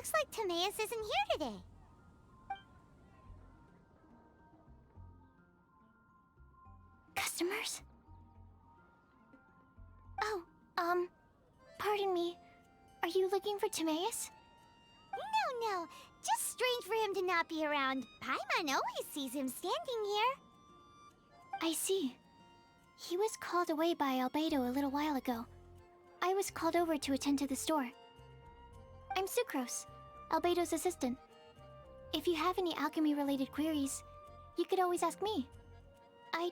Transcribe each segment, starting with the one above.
looks like Timaeus isn't here today. Customers? Oh, pardon me. Are you looking for Timaeus? No. Just strange for him to not be around. Paimon always sees him standing here. I see. He was called away by Albedo a little while ago. I was called over to attend to the store. I'm Sucrose, Albedo's assistant. If you have any alchemy-related queries, you could always ask me. I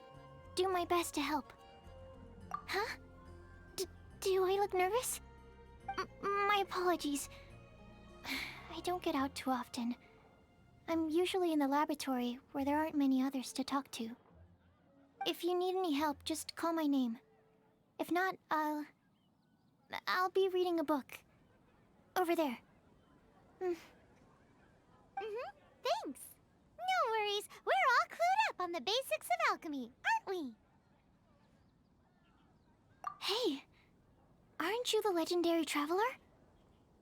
do my best to help. Huh? Do I look nervous? My apologies. I don't get out too often. I'm usually in the laboratory where there aren't many others to talk to. If you need any help, just call my name. If not, I'll be reading a book. Over there. Thanks. No worries. We're all clued up on the basics of alchemy, aren't we? Hey, aren't you the legendary traveler?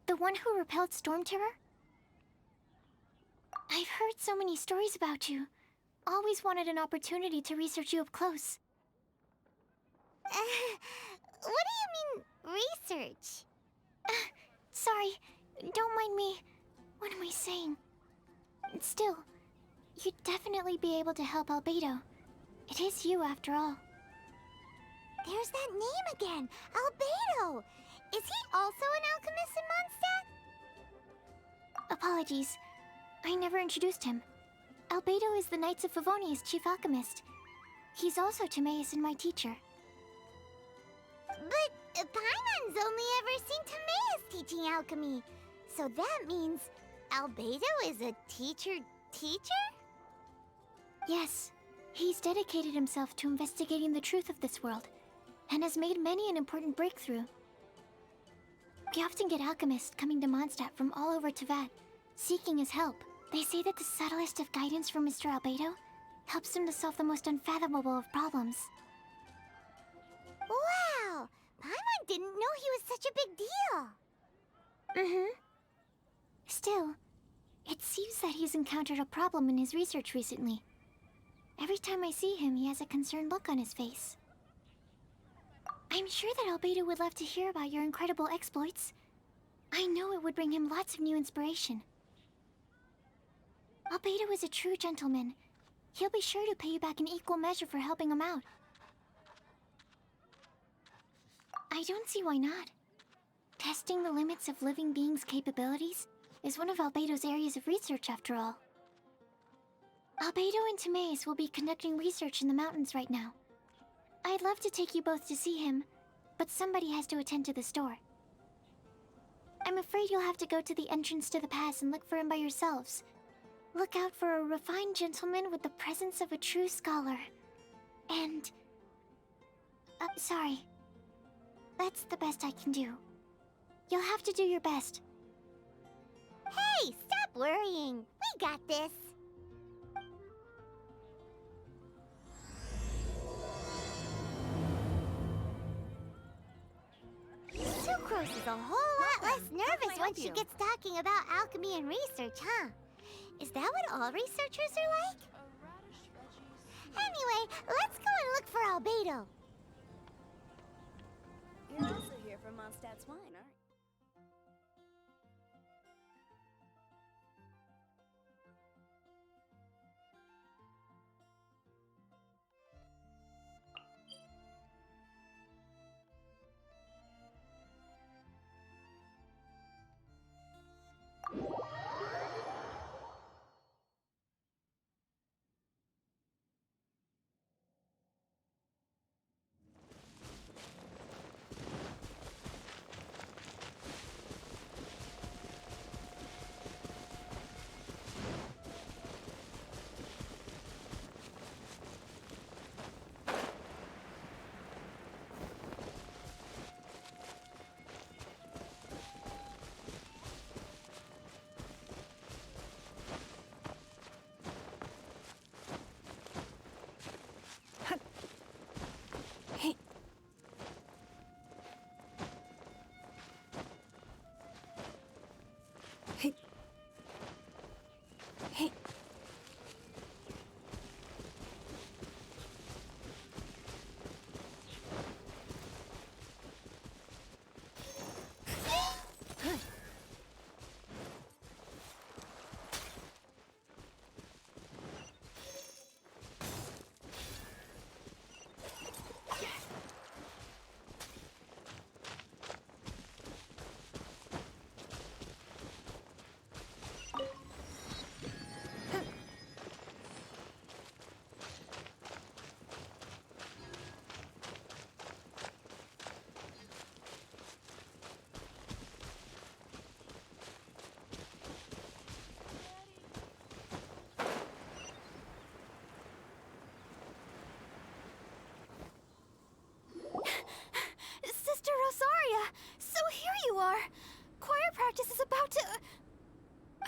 The one who repelled Storm Terror? I've heard so many stories about you. Always wanted an opportunity to research you up close. What do you mean, research? Sorry, don't mind me. What am I saying? Still, you'd definitely be able to help Albedo. It is you, after all. There's that name again, Albedo. Is he also an alchemist in Mondstadt? Apologies. I never introduced him. Albedo is the Knights of Favonia's chief alchemist. He's also Timaeus and my teacher. But Paimon's only ever seen Timaeus teaching alchemy. So that means Albedo is a teacher? Yes. He's dedicated himself to investigating the truth of this world, and has made many an important breakthrough. We often get alchemists coming to Mondstadt from all over Teyvat, seeking his help. They say that the subtlest of guidance from Mr. Albedo helps him to solve the most unfathomable of problems. Wow! Paimon didn't know he was such a big deal. Still, it seems that he's encountered a problem in his research recently. Every time I see him, he has a concerned look on his face. I'm sure that Albedo would love to hear about your incredible exploits. I know it would bring him lots of new inspiration. Albedo is a true gentleman. He'll be sure to pay you back in equal measure for helping him out. I don't see why not. Testing the limits of living beings' capabilities is one of Albedo's areas of research, after all. Albedo and Timaeus will be conducting research in the mountains right now. I'd love to take you both to see him, but somebody has to attend to the store. I'm afraid you'll have to go to the entrance to the pass and look for him by yourselves. Look out for a refined gentleman with the presence of a true scholar. And... sorry. That's the best I can do. You'll have to do your best. Hey, stop worrying. We got this. Sucrose is a whole lot less nervous once she gets talking about alchemy and research, huh? Is that what all researchers are like? Anyway, let's go and look for Albedo. You're also here for Mondstadt's wine, aren't you?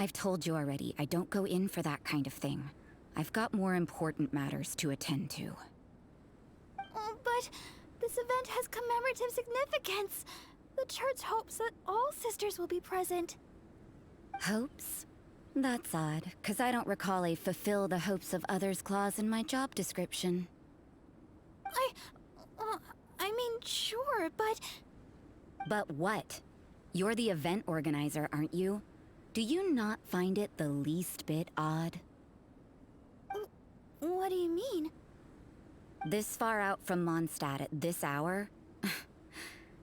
I've told you already, I don't go in for that kind of thing. I've got more important matters to attend to. Oh, but this event has commemorative significance. The church hopes that all sisters will be present. Hopes? That's odd, because I don't recall a fulfill the hopes of others clause in my job description. I mean, sure, but... But what? You're the event organizer, aren't you? Do you not find it the least bit odd? What do you mean? This far out from Mondstadt at this hour?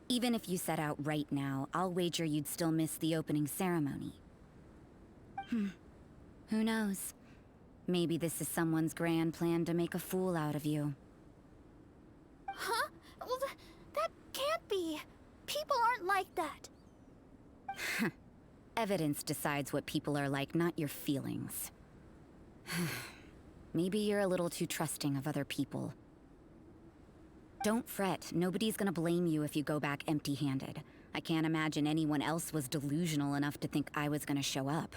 Even if you set out right now, I'll wager you'd still miss the opening ceremony. Who knows? Maybe this is someone's grand plan to make a fool out of you. Huh? Well, that can't be. People aren't like that. Evidence decides what people are like, not your feelings. Maybe you're a little too trusting of other people. Don't fret, nobody's gonna blame you if you go back empty-handed. I can't imagine anyone else was delusional enough to think I was gonna show up.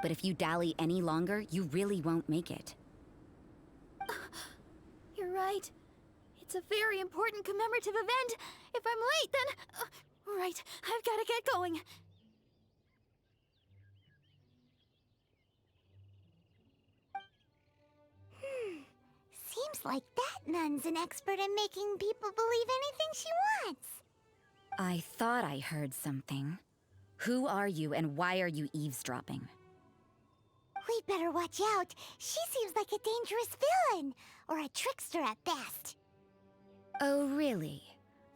But if you dally any longer, you really won't make it. You're right. It's a very important commemorative event. If I'm late, then... right, I've gotta get going. Seems like that nun's an expert in making people believe anything she wants. I thought I heard something. Who are you and why are you eavesdropping? We'd better watch out. She seems like a dangerous villain, or a trickster at best. Oh, really?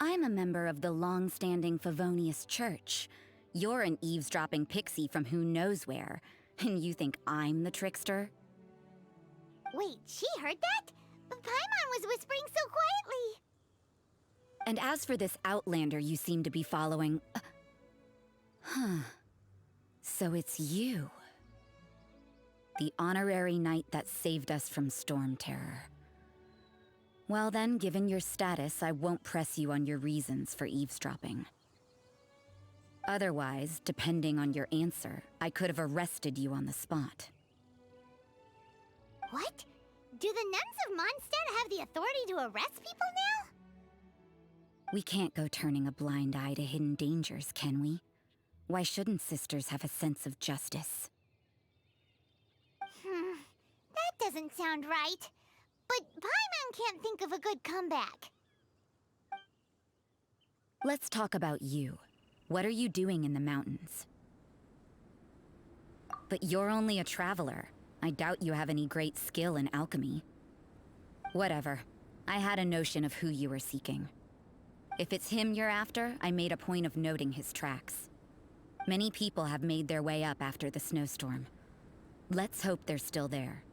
I'm a member of the long-standing Favonius Church. You're an eavesdropping pixie from who knows where, and you think I'm the trickster? Wait, she heard that? Paimon was whispering so quietly. And as for this outlander you seem to be following... So it's you. The honorary knight that saved us from Storm Terror. Well then, given your status, I won't press you on your reasons for eavesdropping. Otherwise, depending on your answer, I could have arrested you on the spot. What? Do the nuns of Mondstadt have the authority to arrest people now? We can't go turning a blind eye to hidden dangers, can we? Why shouldn't sisters have a sense of justice? That doesn't sound right. But Paimon can't think of a good comeback. Let's talk about you. What are you doing in the mountains? But you're only a traveler. I doubt you have any great skill in alchemy. Whatever. I had a notion of who you were seeking. If it's him you're after, I made a point of noting his tracks. Many people have made their way up after the snowstorm. Let's hope they're still there.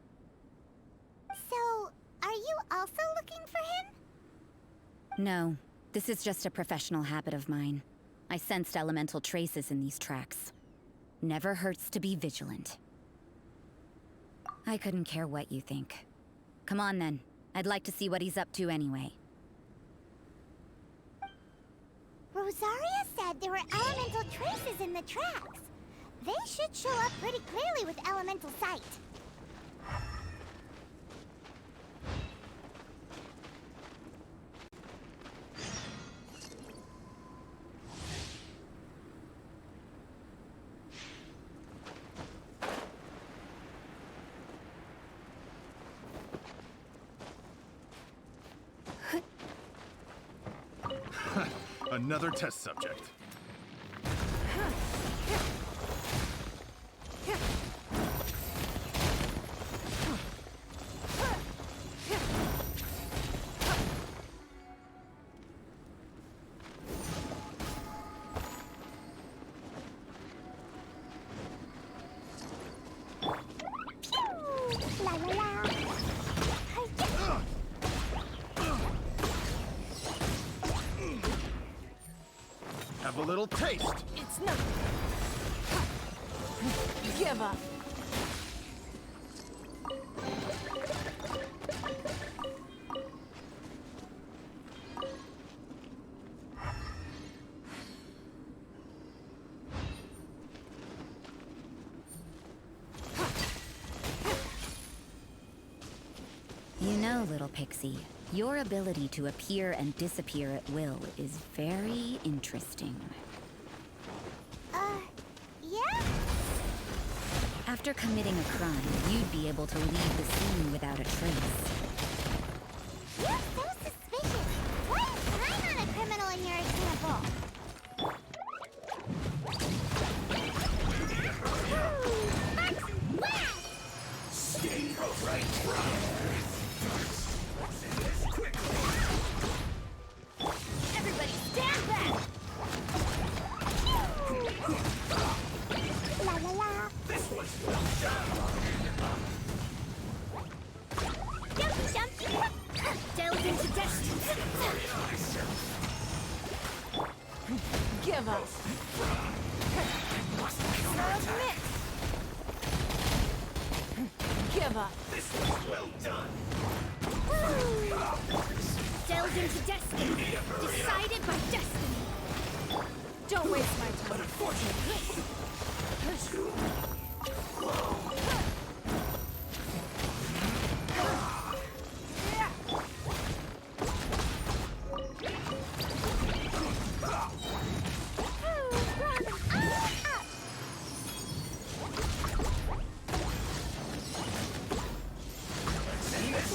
So, are you also looking for him? No, this is just a professional habit of mine. I sensed elemental traces in these tracks. Never hurts to be vigilant. I couldn't care what you think. Come on then. I'd like to see what he's up to anyway. Rosaria said there were elemental traces in the tracks. They should show up pretty clearly with elemental sight. Another test subject. La la la. Have a little taste. It's nothing. Give up. know, little pixie, your ability to appear and disappear at will is very interesting. Yeah? After committing a crime, you'd be able to leave the scene without a trace. You're so suspicious. Why is I not a criminal in your example? Stay right from. Everybody stand back! La la la! This was well done. Jumpy jumpy! Delve into destiny! Give up. Submit. Give up. This was well done. Delve into destiny! Decided by destiny! Don't waste my time. Unfortunately.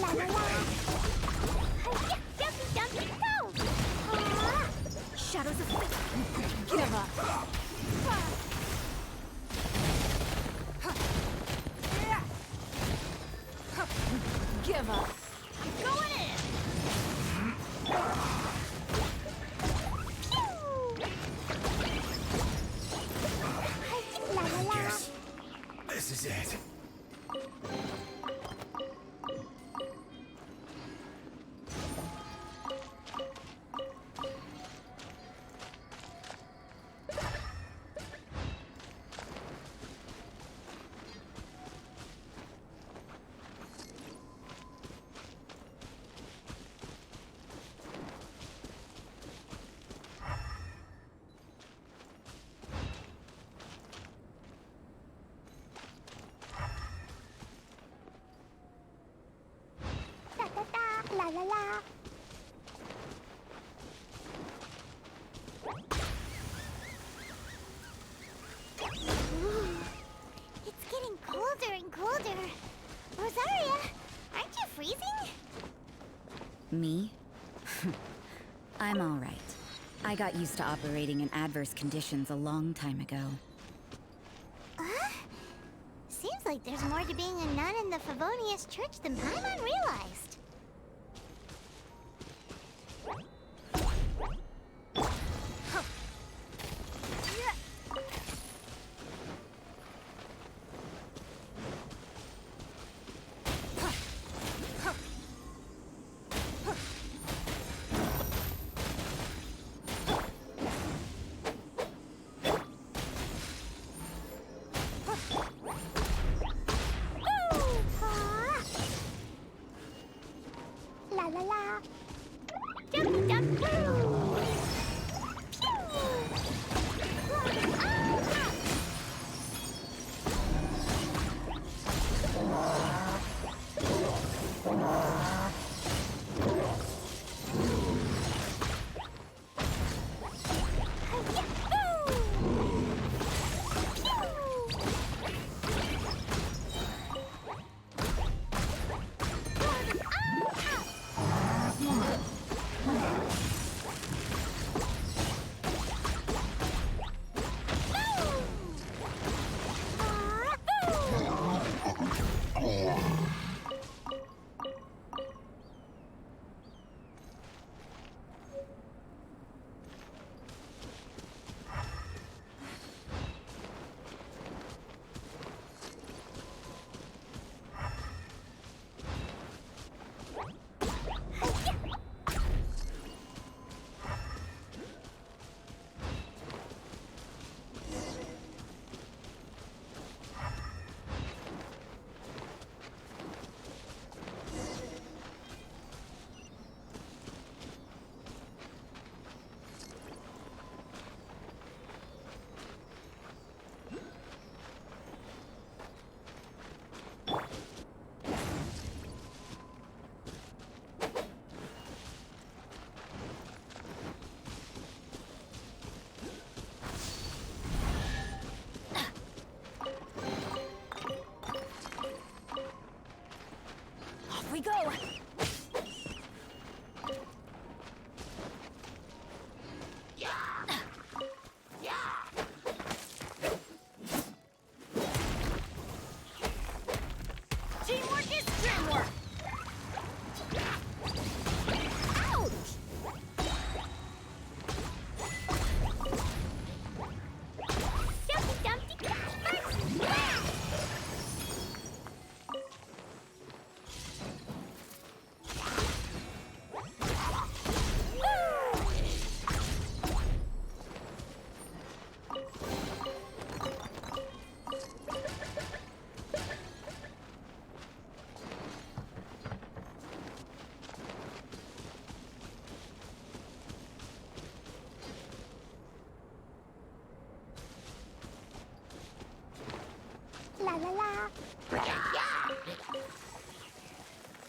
La la la! Jumpy jumpy go! Shadows of fate! Give up. Give up. Going in! La la la! Yes. This is it. Da da da! La la la! Ooh, it's getting colder and colder. Rosaria, aren't you freezing? Me? I'm all right. I got used to operating in adverse conditions a long time ago. Seems like there's more to being a nun in the Favonius Church than Paimon realized.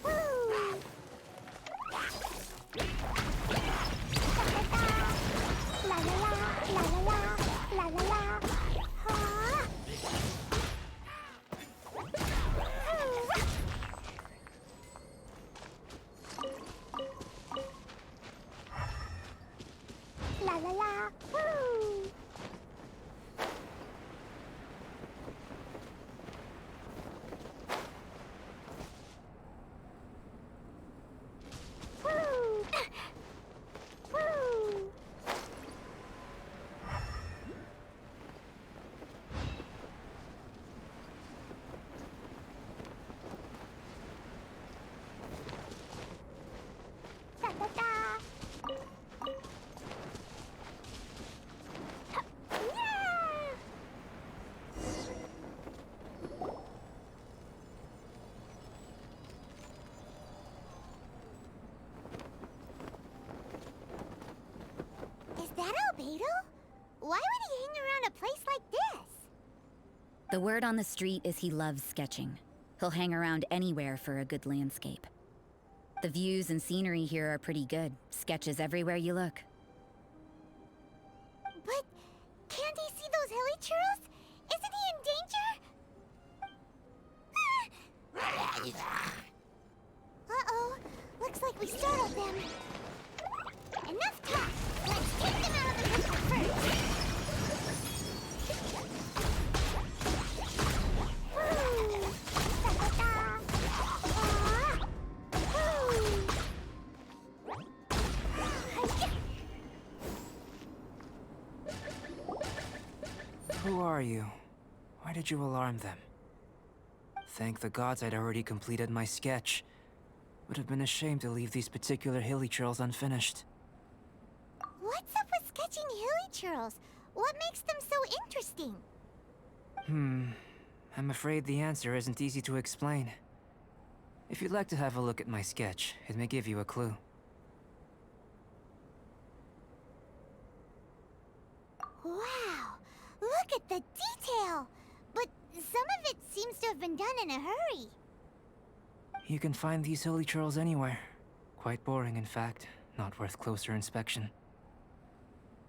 Woo! La la la, la la la, la la la. Huh? La la la, woo! Woo! Woo! Da da da! Yeah! Is that Albedo? Why would he hang around a place like this? The word on the street is he loves sketching. He'll hang around anywhere for a good landscape. The views and scenery here are pretty good. Sketches everywhere you look. But can't he see those hilly churls? Isn't he in danger? Uh-oh. Looks like we startled them. Enough talk. Let's take them out of the picture first. Woo! Da-da-da. Woo! Hi-ya. Who are you? Why did you alarm them? Thank the gods I'd already completed my sketch. Would have been a shame to leave these particular hilly churls unfinished. What's up with sketching hilly churls? What makes them so interesting? I'm afraid the answer isn't easy to explain. If you'd like to have a look at my sketch, it may give you a clue. Wow! Look at the detail! But some of it seems to have been done in a hurry. You can find these hilly churls anywhere. Quite boring, in fact. Not worth closer inspection.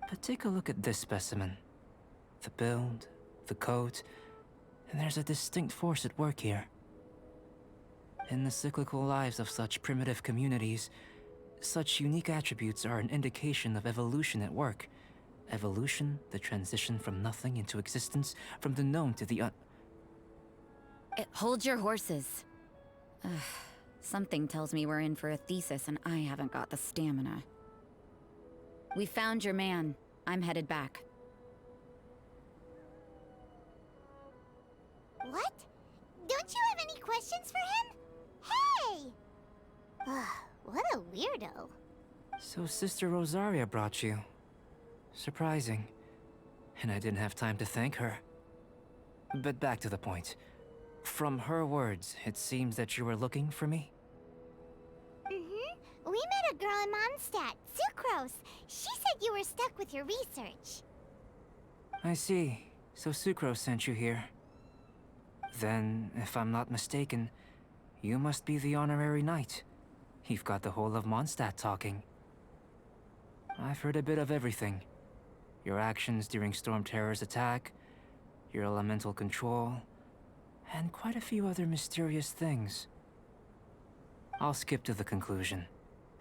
But take a look at this specimen. The build, the coat, and there's a distinct force at work here. In the cyclical lives of such primitive communities, such unique attributes are an indication of evolution at work. Evolution, the transition from nothing into existence, from the known to the Hold your horses. Ugh, something tells me we're in for a thesis and I haven't got the stamina. We found your man. I'm headed back. What? Don't you have any questions for him? Hey! What a weirdo. So Sister Rosaria brought you. Surprising. And I didn't have time to thank her. But back to the point. From her words, it seems that you were looking for me? Mm-hmm. We met a girl in Mondstadt, Sucrose. She said you were stuck with your research. I see. So Sucrose sent you here. Then, if I'm not mistaken, you must be the honorary knight. You've got the whole of Mondstadt talking. I've heard a bit of everything. Your actions during Storm Terror's attack, your elemental control, and quite a few other mysterious things. I'll skip to the conclusion.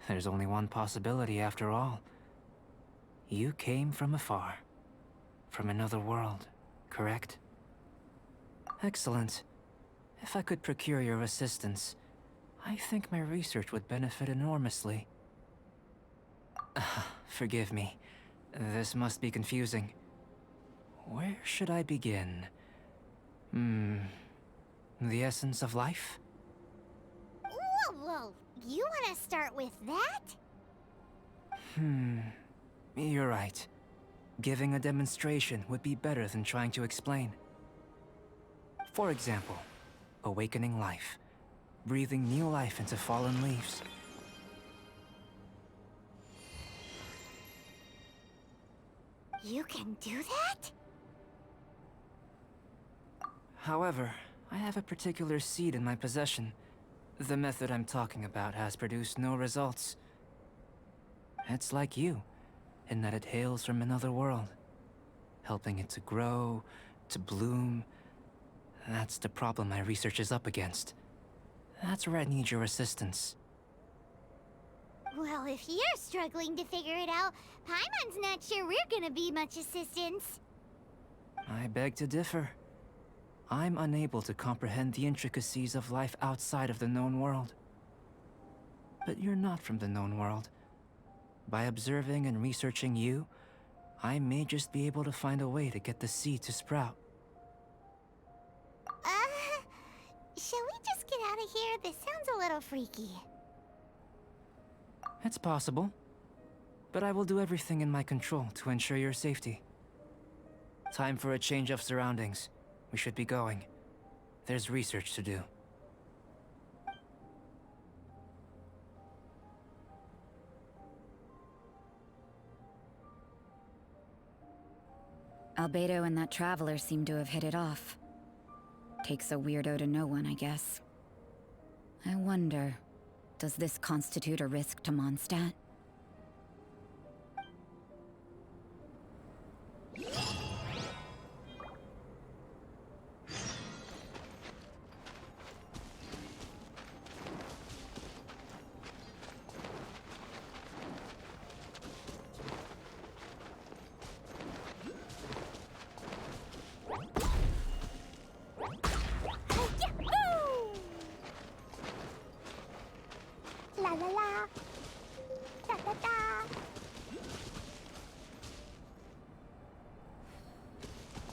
There's only one possibility after all. You came from afar. From another world, correct? Excellent. If I could procure your assistance, I think my research would benefit enormously. Forgive me. This must be confusing. Where should I begin? The essence of life? Whoa. You want to start with that? You're right. Giving a demonstration would be better than trying to explain. For example, awakening life. Breathing new life into fallen leaves. You can do that? However, I have a particular seed in my possession. The method I'm talking about has produced no results. It's like you, in that it hails from another world. Helping it to grow, to bloom. That's the problem my research is up against. That's where I need your assistance. Well, if you're struggling to figure it out, Paimon's not sure we're gonna be much assistance. I beg to differ. I'm unable to comprehend the intricacies of life outside of the known world. But you're not from the known world. By observing and researching you, I may just be able to find a way to get the seed to sprout. Shall we just get out of here? This sounds a little freaky. It's possible. But I will do everything in my control to ensure your safety. Time for a change of surroundings. We should be going. There's research to do. Albedo and that traveler seem to have hit it off. Takes a weirdo to know one, I guess. I wonder, does this constitute a risk to Mondstadt? La la la. Da da da.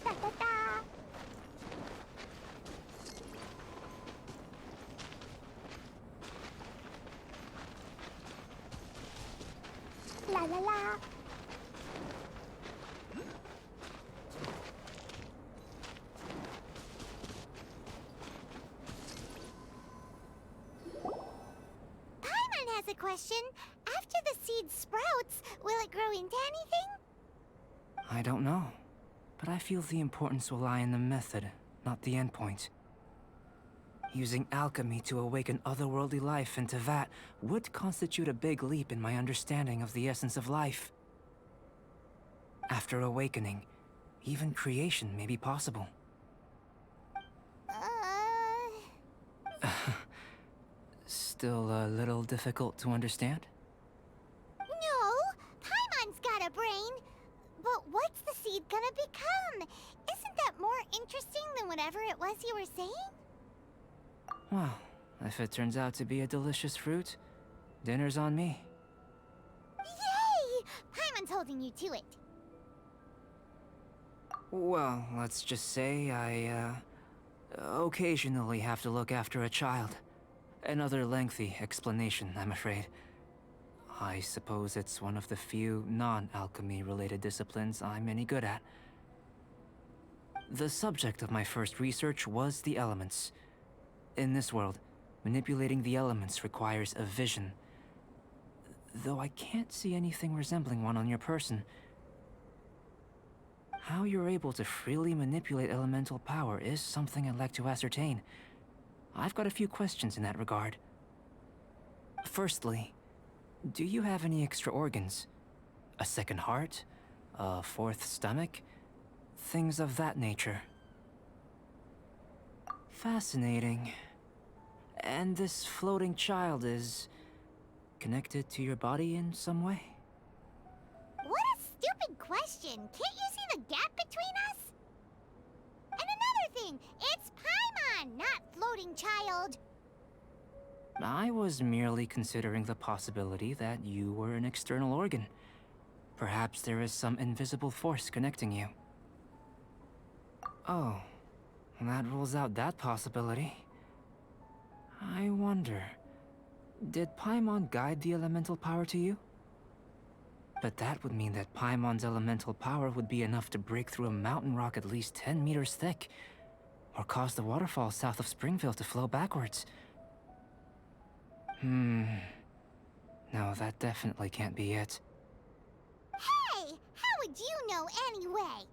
Da da da. La la la. Paimon has a question. After the seed sprouts, will it grow into anything? I don't know. But I feel the importance will lie in the method, not the endpoint. Using alchemy to awaken otherworldly life into that would constitute a big leap in my understanding of the essence of life. After awakening, even creation may be possible. Still a little difficult to understand? No, Paimon's got a brain. But what's the seed gonna become? Isn't that more interesting than whatever it was you were saying? Well, if it turns out to be a delicious fruit, dinner's on me. Yay! Paimon's holding you to it. Well, let's just say I, occasionally have to look after a child. Another lengthy explanation, I'm afraid. I suppose it's one of the few non-alchemy-related disciplines I'm any good at. The subject of my first research was the elements. In this world, manipulating the elements requires a vision. Though I can't see anything resembling one on your person. How you're able to freely manipulate elemental power is something I'd like to ascertain. I've got a few questions in that regard. Firstly, do you have any extra organs? A second heart? A fourth stomach? Things of that nature. Fascinating. And this floating child is connected to your body in some way? What a stupid question. Can't you see the gap between us? And another thing, it's Paimon, not floating child. I was merely considering the possibility that you were an external organ. Perhaps there is some invisible force connecting you. Oh, that rules out that possibility. I wonder, did Paimon guide the elemental power to you? But that would mean that Paimon's elemental power would be enough to break through a mountain rock at least 10 meters thick, or cause the waterfall south of Springville to flow backwards. No, that definitely can't be it. Hey, how would you know anyway?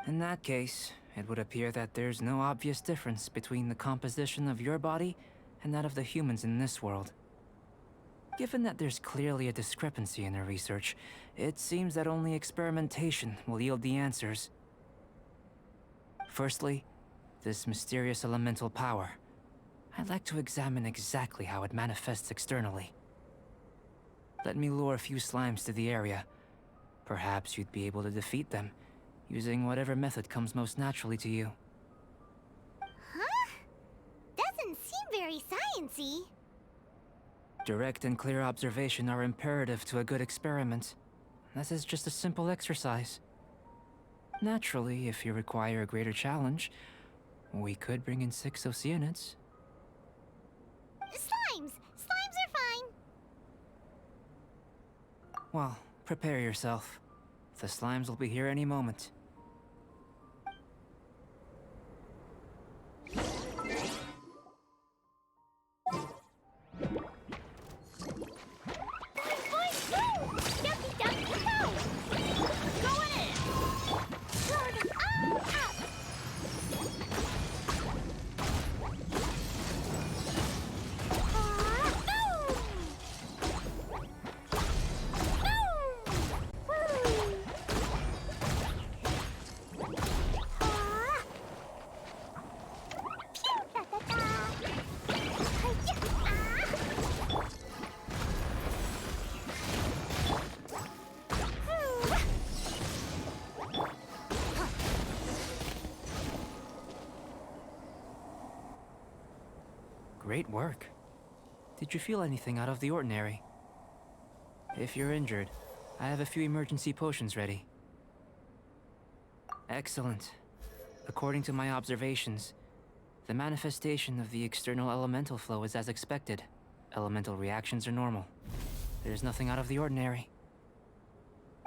In that case, it would appear that there's no obvious difference between the composition of your body and that of the humans in this world. Given that there's clearly a discrepancy in our research, it seems that only experimentation will yield the answers. Firstly, this mysterious elemental power. I'd like to examine exactly how it manifests externally. Let me lure a few slimes to the area. Perhaps you'd be able to defeat them, using whatever method comes most naturally to you. Huh? Doesn't seem very sciencey. Direct and clear observation are imperative to a good experiment. This is just a simple exercise. Naturally, if you require a greater challenge, we could bring in 6 Oceanids. Slimes! Slimes are fine! Well, prepare yourself. The slimes will be here any moment. Great work. Did you feel anything out of the ordinary? If you're injured, I have a few emergency potions ready. Excellent. According to my observations, the manifestation of the external elemental flow is as expected. Elemental reactions are normal. There's nothing out of the ordinary.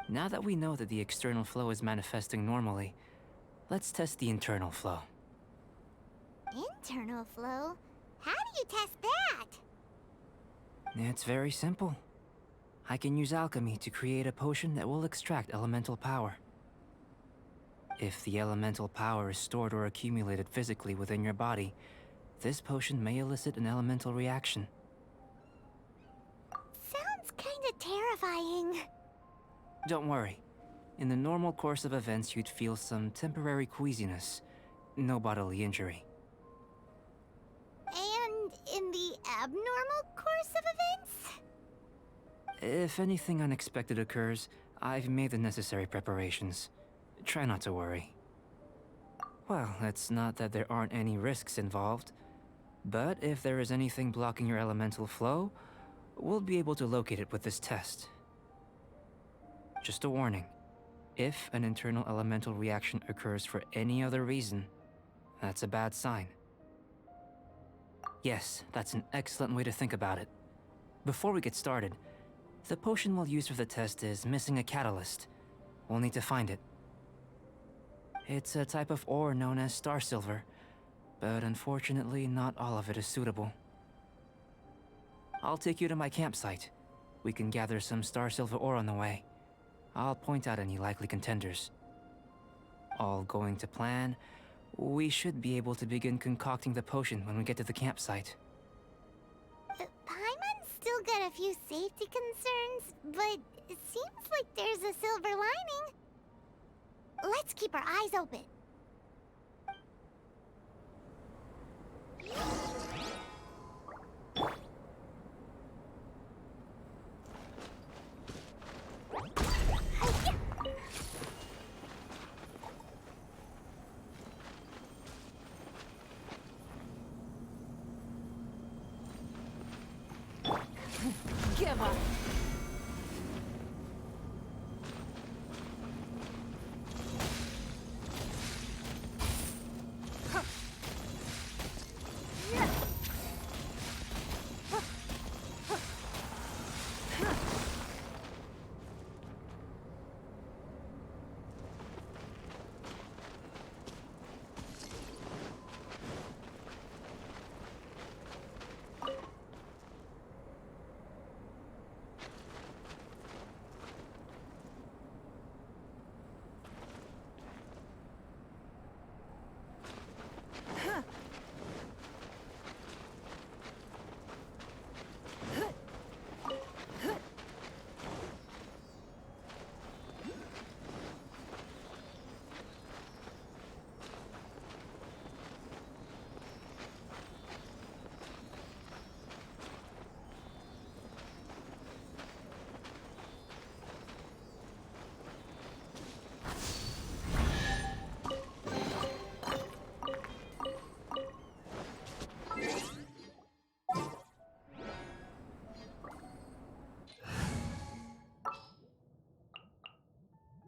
Now that we know that the external flow is manifesting normally, let's test the internal flow. Internal flow? How do you test that? It's very simple. I can use alchemy to create a potion that will extract elemental power. If the elemental power is stored or accumulated physically within your body, this potion may elicit an elemental reaction. Sounds kinda terrifying. Don't worry. In the normal course of events, you'd feel some temporary queasiness. No bodily injury. And in the abnormal course of events? If anything unexpected occurs, I've made the necessary preparations. Try not to worry. Well, it's not that there aren't any risks involved, but if there is anything blocking your elemental flow, we'll be able to locate it with this test. Just a warning. If an internal elemental reaction occurs for any other reason, that's a bad sign. Yes, that's an excellent way to think about it. Before we get started, the potion we'll use for the test is missing a catalyst. We'll need to find it. It's a type of ore known as star silver, but unfortunately not all of it is suitable. I'll take you to my campsite. We can gather some star silver ore on the way. I'll point out any likely contenders. All going to plan, we should be able to begin concocting the potion when we get to the campsite. Paimon's still got a few safety concerns, but it seems like there's a silver lining. Let's keep our eyes open. Give up.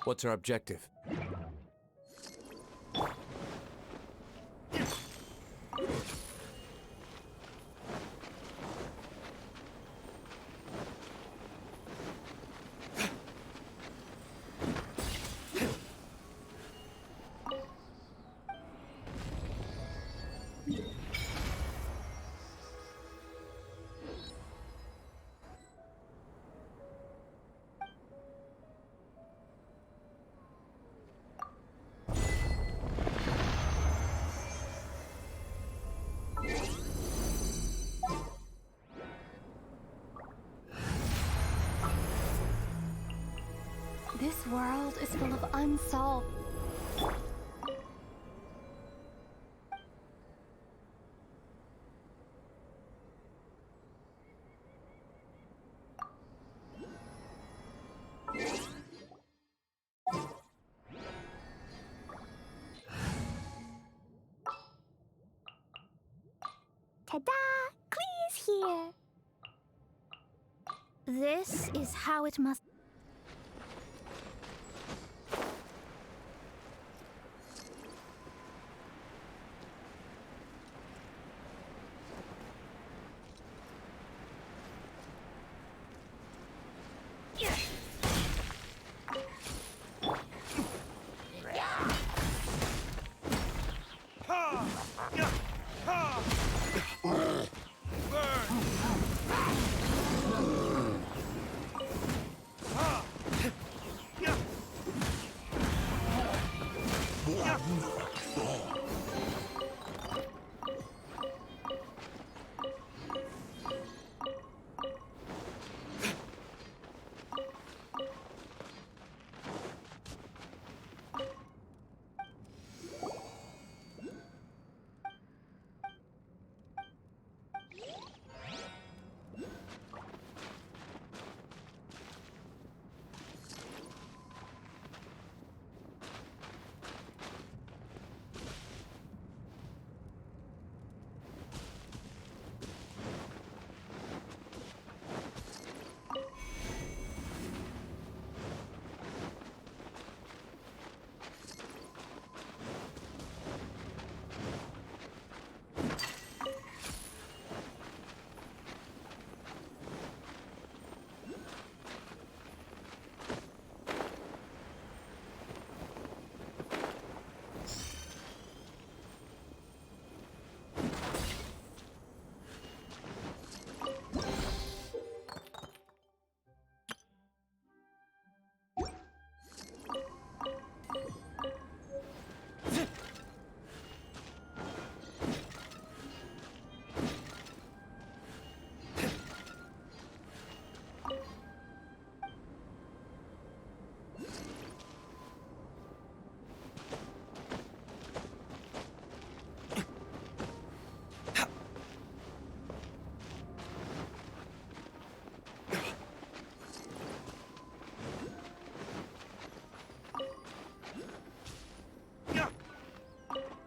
What's our objective? This world is full of unsolved. Ta-da! Clee's here! This is how it must...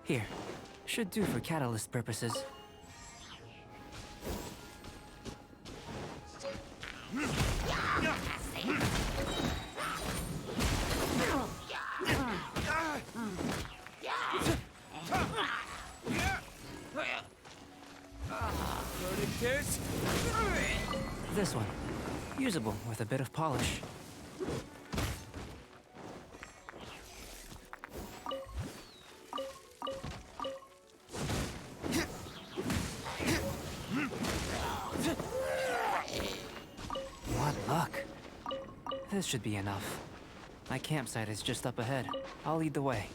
Here. Should do for catalyst purposes. This one. Usable with a bit of polish. What luck. This should be enough. My campsite is just up ahead. I'll lead the way.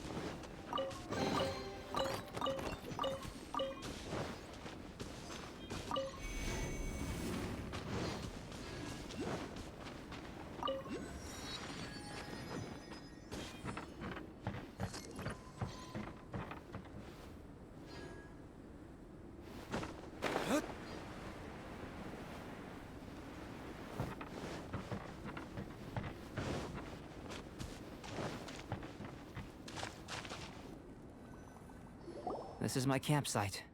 This is my campsite.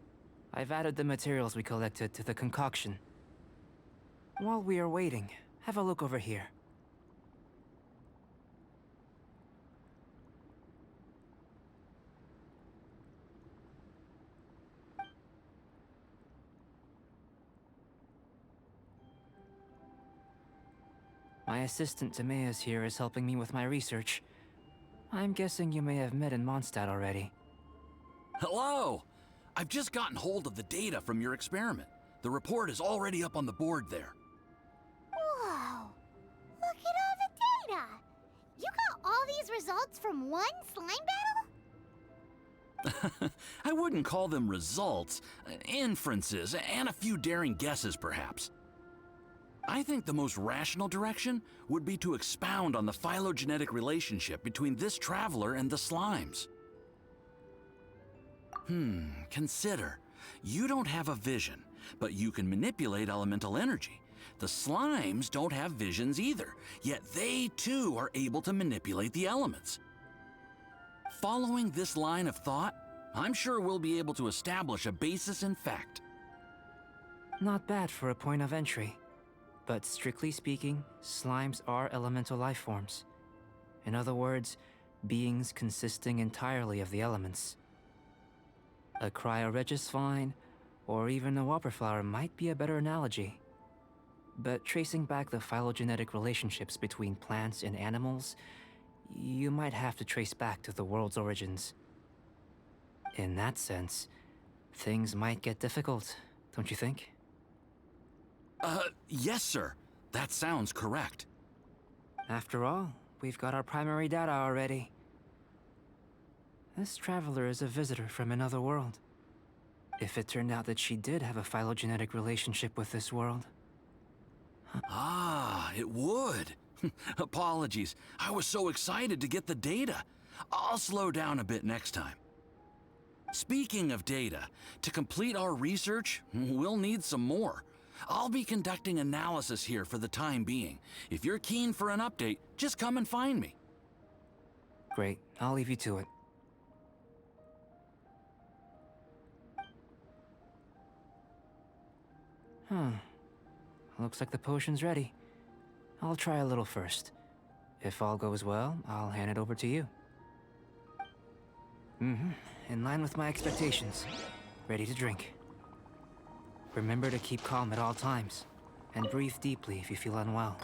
I've added the materials we collected to the concoction. While we are waiting, have a look over here. My assistant Timaeus here is helping me with my research. I'm guessing you may have met in Mondstadt already. Hello! I've just gotten hold of the data from your experiment. The report is already up on the board there. Whoa! Look at all the data! You got all these results from one slime battle? I wouldn't call them results, inferences, and a few daring guesses perhaps. I think the most rational direction would be to expound on the phylogenetic relationship between this traveler and the slimes. Consider. You don't have a vision, but you can manipulate elemental energy. The slimes don't have visions either, yet they too are able to manipulate the elements. Following this line of thought, I'm sure we'll be able to establish a basis in fact. Not bad for a point of entry. But strictly speaking, slimes are elemental life forms. In other words, beings consisting entirely of the elements. A cryoregis or even a whopperflower might be a better analogy. But tracing back the phylogenetic relationships between plants and animals, you might have to trace back to the world's origins. In that sense, things might get difficult, don't you think? Yes, sir. That sounds correct. After all, we've got our primary data already. This traveler is a visitor from another world. If it turned out that she did have a phylogenetic relationship with this world. Ah, it would. Apologies. I was so excited to get the data. I'll slow down a bit next time. Speaking of data, to complete our research, we'll need some more. I'll be conducting analysis here for the time being. If you're keen for an update, just come and find me. Great, I'll leave you to it. Looks like the potion's ready. I'll try a little first. If all goes well, I'll hand it over to you. In line with my expectations. Ready to drink. Remember to keep calm at all times, and breathe deeply if you feel unwell.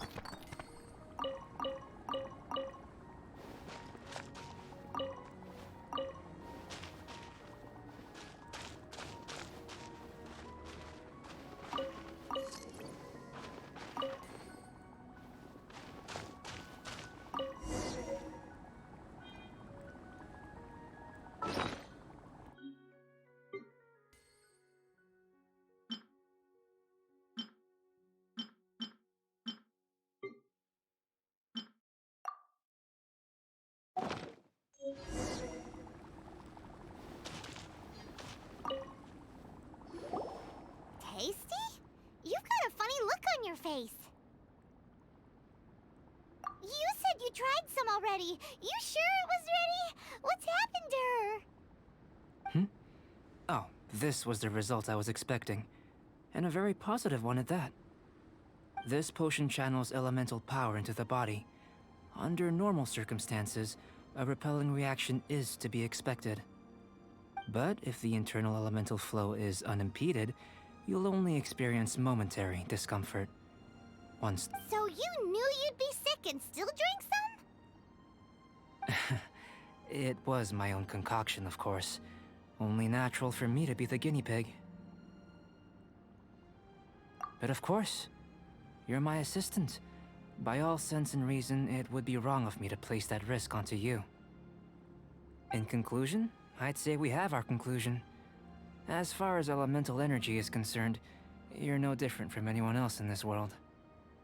Tasty? You've got a funny look on your face. You said you tried some already. You sure it was ready? What's happened to her? Oh, this was the result I was expecting. And a very positive one at that. This potion channels elemental power into the body. Under normal circumstances, a repelling reaction is to be expected. But if the internal elemental flow is unimpeded, you'll only experience momentary discomfort. Once... So you knew you'd be sick and still drank some? It was my own concoction, of course. Only natural for me to be the guinea pig. But of course, you're my assistant. By all sense and reason, it would be wrong of me to place that risk onto you. In conclusion, I'd say we have our conclusion. As far as elemental energy is concerned, you're no different from anyone else in this world.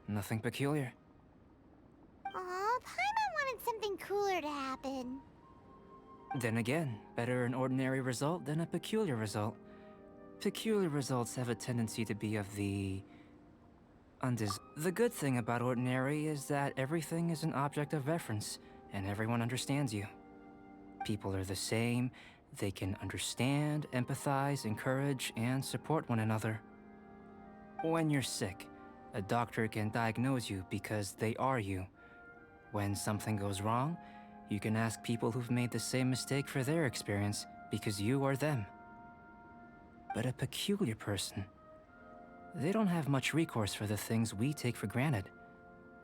Nothing peculiar. Aw, Paimon wanted something cooler to happen. Then again, better an ordinary result than a peculiar result. Peculiar results have a tendency to be of the... The good thing about ordinary is that everything is an object of reference, and everyone understands you. People are the same, they can understand, empathize, encourage, and support one another. When you're sick, a doctor can diagnose you because they are you. When something goes wrong, you can ask people who've made the same mistake for their experience because you are them. But a peculiar person, they don't have much recourse for the things we take for granted.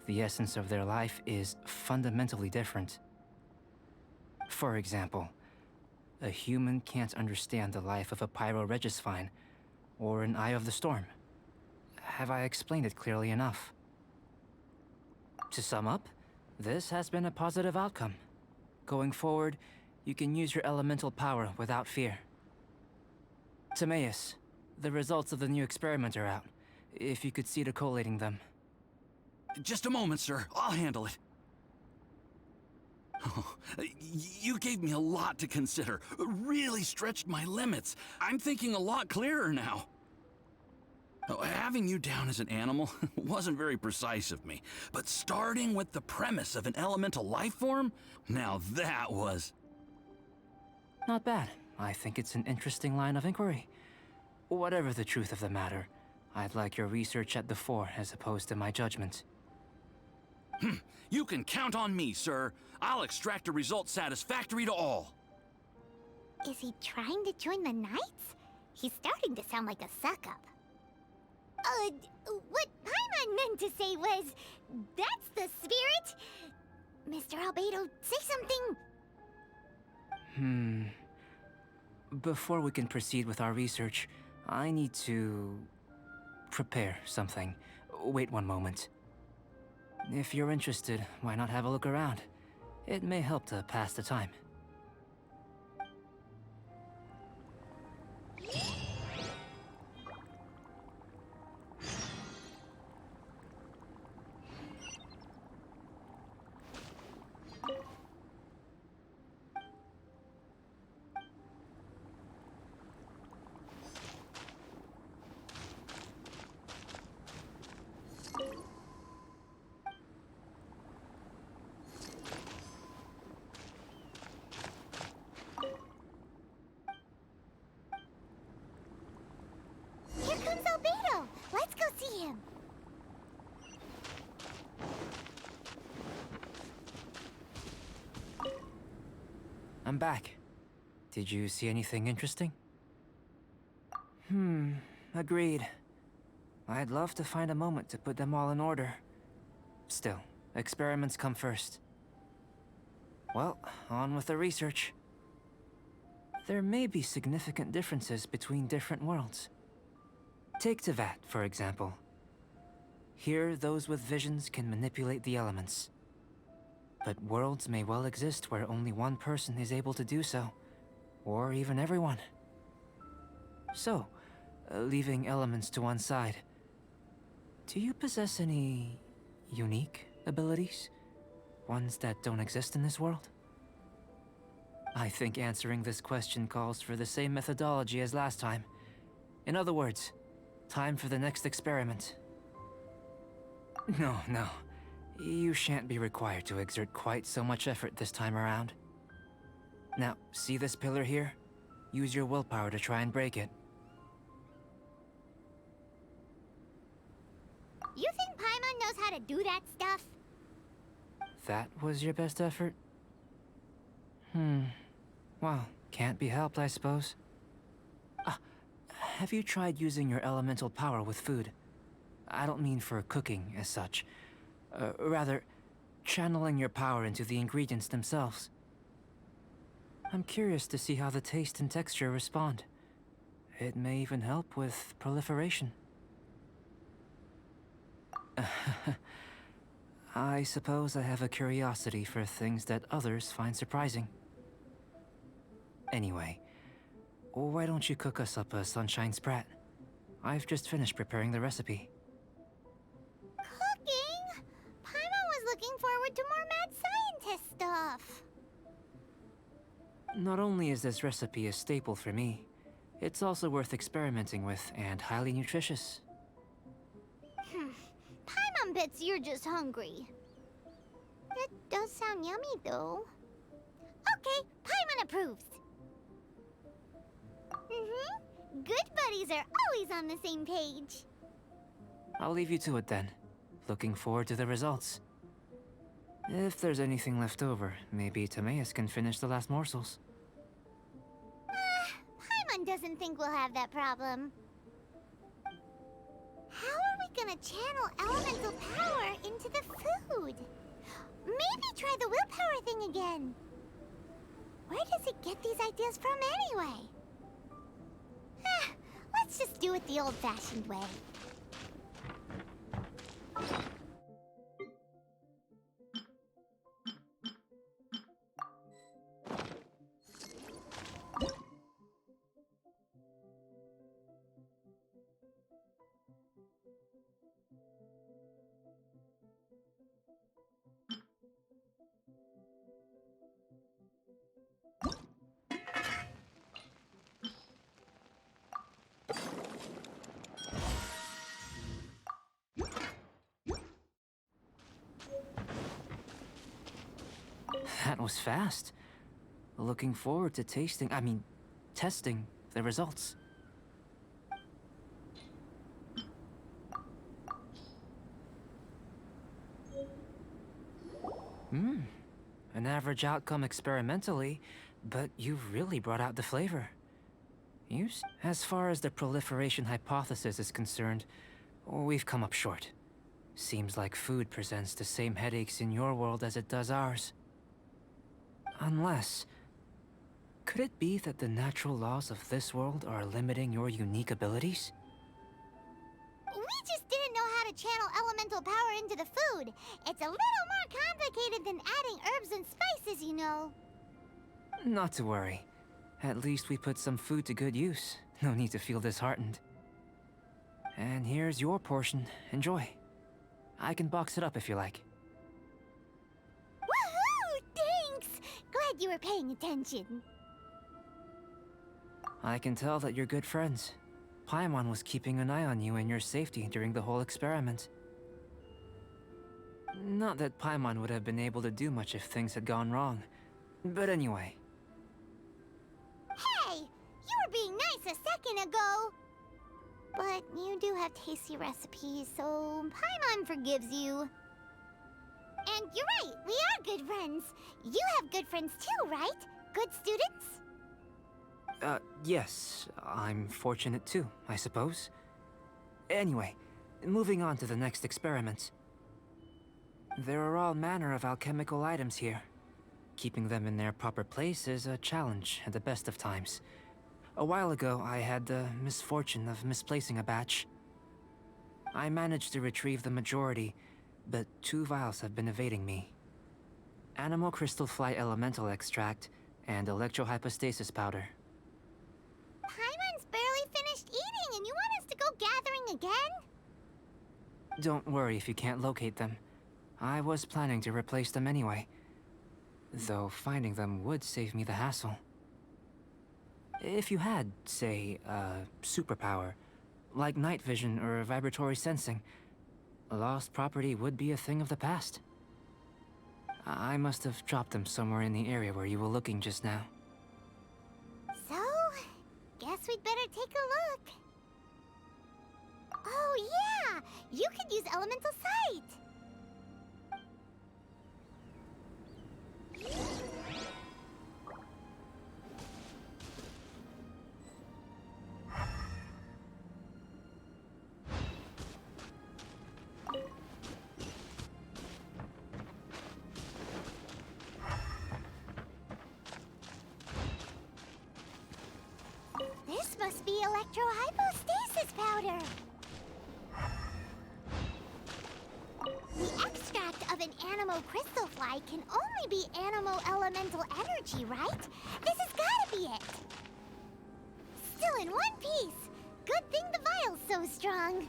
the essence of their life is fundamentally different. For example, a human can't understand the life of a pyroregisvine or an Eye of the Storm. Have I explained it clearly enough? To sum up, this has been a positive outcome. Going forward, you can use your elemental power without fear. Timaeus, the results of the new experiment are out. If you could see to collating them. Just a moment, sir. I'll handle it. Oh, you gave me a lot to consider. Really stretched my limits. I'm thinking a lot clearer now. Oh, having you down as an animal wasn't very precise of me, but starting with the premise of an elemental life form, now that was... Not bad. I think it's an interesting line of inquiry. Whatever the truth of the matter, I'd like your research at the fore as opposed to my judgment. You can count on me, sir. I'll extract a result satisfactory to all. Is he trying to join the Knights? He's starting to sound like a suck-up. What Paimon meant to say was, that's the spirit? Mr. Albedo, say something. Before we can proceed with our research, I need to... prepare something. Wait one moment. If you're interested, why not have a look around? It may help to pass the time. Here comes Albedo! Let's go see him! I'm back. Did you see anything interesting? Agreed. I'd love to find a moment to put them all in order. Still, experiments come first. Well, on with the research. There may be significant differences between different worlds. Take Tevat, for example. Here, those with visions can manipulate the elements. But worlds may well exist where only one person is able to do so, or even everyone. So, leaving elements to one side, do you possess any unique abilities? Ones that don't exist in this world? I think answering this question calls for the same methodology as last time. In other words, time for the next experiment. No. You shan't be required to exert quite so much effort this time around. Now, see this pillar here? Use your willpower to try and break it. You think Paimon knows how to do that stuff? That was your best effort? Well, can't be helped, I suppose. Have you tried using your elemental power with food? I don't mean for cooking as such. Rather, channeling your power into the ingredients themselves. I'm curious to see how the taste and texture respond. It may even help with proliferation. I suppose I have a curiosity for things that others find surprising. Anyway, why don't you cook us up a sunshine sprat? I've just finished preparing the recipe. Cooking? Paimon was looking forward to more mad scientist stuff. Not only is this recipe a staple for me, it's also worth experimenting with and highly nutritious. Paimon bets you're just hungry. It does sound yummy, though. Okay, Paimon approves. Good buddies are always on the same page. I'll leave you to it then. Looking forward to the results. If there's anything left over, maybe Timaeus can finish the last morsels. Paimon doesn't think we'll have that problem. How are we gonna channel elemental power into the food. Maybe try the willpower thing again. Where does it get these ideas from anyway? Let's just do it the old-fashioned way. That was fast. Looking forward to testing the results. An average outcome experimentally, but you've really brought out the flavor. As far as the proliferation hypothesis is concerned, we've come up short. Seems like food presents the same headaches in your world as it does ours. Unless... could it be that the natural laws of this world are limiting your unique abilities? We just didn't know how to channel elemental power into the food. It's a little more complicated than adding herbs and spices, you know. Not to worry. At least we put some food to good use. No need to feel disheartened. And here's your portion. Enjoy. I can box it up if you like. Woohoo! Thanks! Glad you were paying attention. I can tell that you're good friends. Paimon was keeping an eye on you and your safety during the whole experiment. Not that Paimon would have been able to do much if things had gone wrong. But anyway. Hey! You were being nice a second ago! But you do have tasty recipes, so Paimon forgives you. And you're right, we are good friends. You have good friends too, right? Good students? Yes. I'm fortunate too, I suppose. Anyway, moving on to the next experiment. There are all manner of alchemical items here. Keeping them in their proper place is a challenge at the best of times. A while ago, I had the misfortune of misplacing a batch. I managed to retrieve the majority, but 2 vials have been evading me. Animal crystal fly elemental extract and electrohypostasis powder. Paimon's barely finished eating and you want us to go gathering again? Don't worry if you can't locate them. I was planning to replace them anyway. Though finding them would save me the hassle. If you had, say, a superpower, like night vision or vibratory sensing, lost property would be a thing of the past. I must have dropped them somewhere in the area where you were looking just now. So, guess we'd better take a look. Oh yeah! You could use elemental sight! This must be electrohypostasis powder. The extract of an animal crystal fly can only be animal elemental energy, right? This has gotta be it. Still in one piece. Good thing the vial's so strong.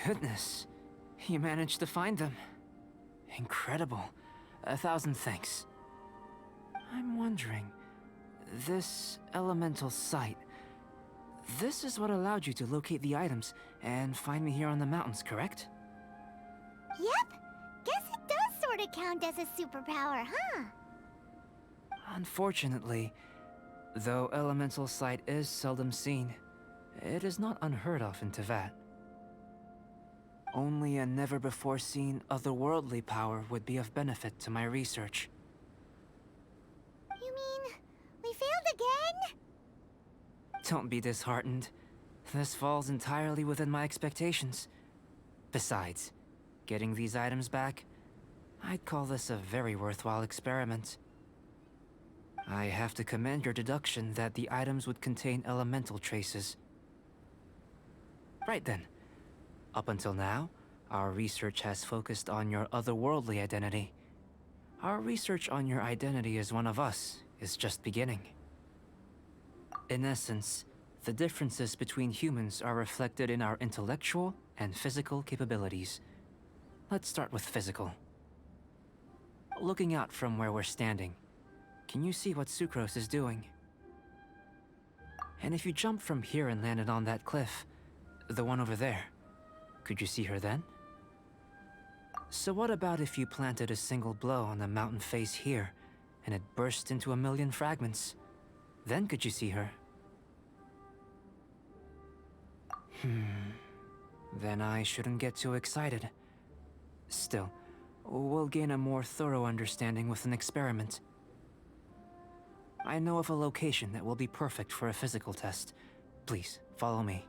Goodness, you managed to find them. Incredible. 1,000 thanks. I'm wondering, this elemental sight, this is what allowed you to locate the items and find me here on the mountains, correct? Yep. Guess it does sort of count as a superpower, huh? Unfortunately, though elemental sight is seldom seen, it is not unheard of in Teyvat. Only a never-before-seen otherworldly power would be of benefit to my research. You mean, we failed again? Don't be disheartened. This falls entirely within my expectations. Besides, getting these items back, I'd call this a very worthwhile experiment. I have to commend your deduction that the items would contain elemental traces. Right then. Up until now, our research has focused on your otherworldly identity. Our research on your identity as one of us is just beginning. In essence, the differences between humans are reflected in our intellectual and physical capabilities. Let's start with physical. Looking out from where we're standing, can you see what Sucrose is doing? And if you jumped from here and landed on that cliff, the one over there, could you see her then? So what about if you planted a single blow on the mountain face here, and it burst into a million fragments? Then could you see her? Then I shouldn't get too excited. Still, we'll gain a more thorough understanding with an experiment. I know of a location that will be perfect for a physical test. Please, follow me.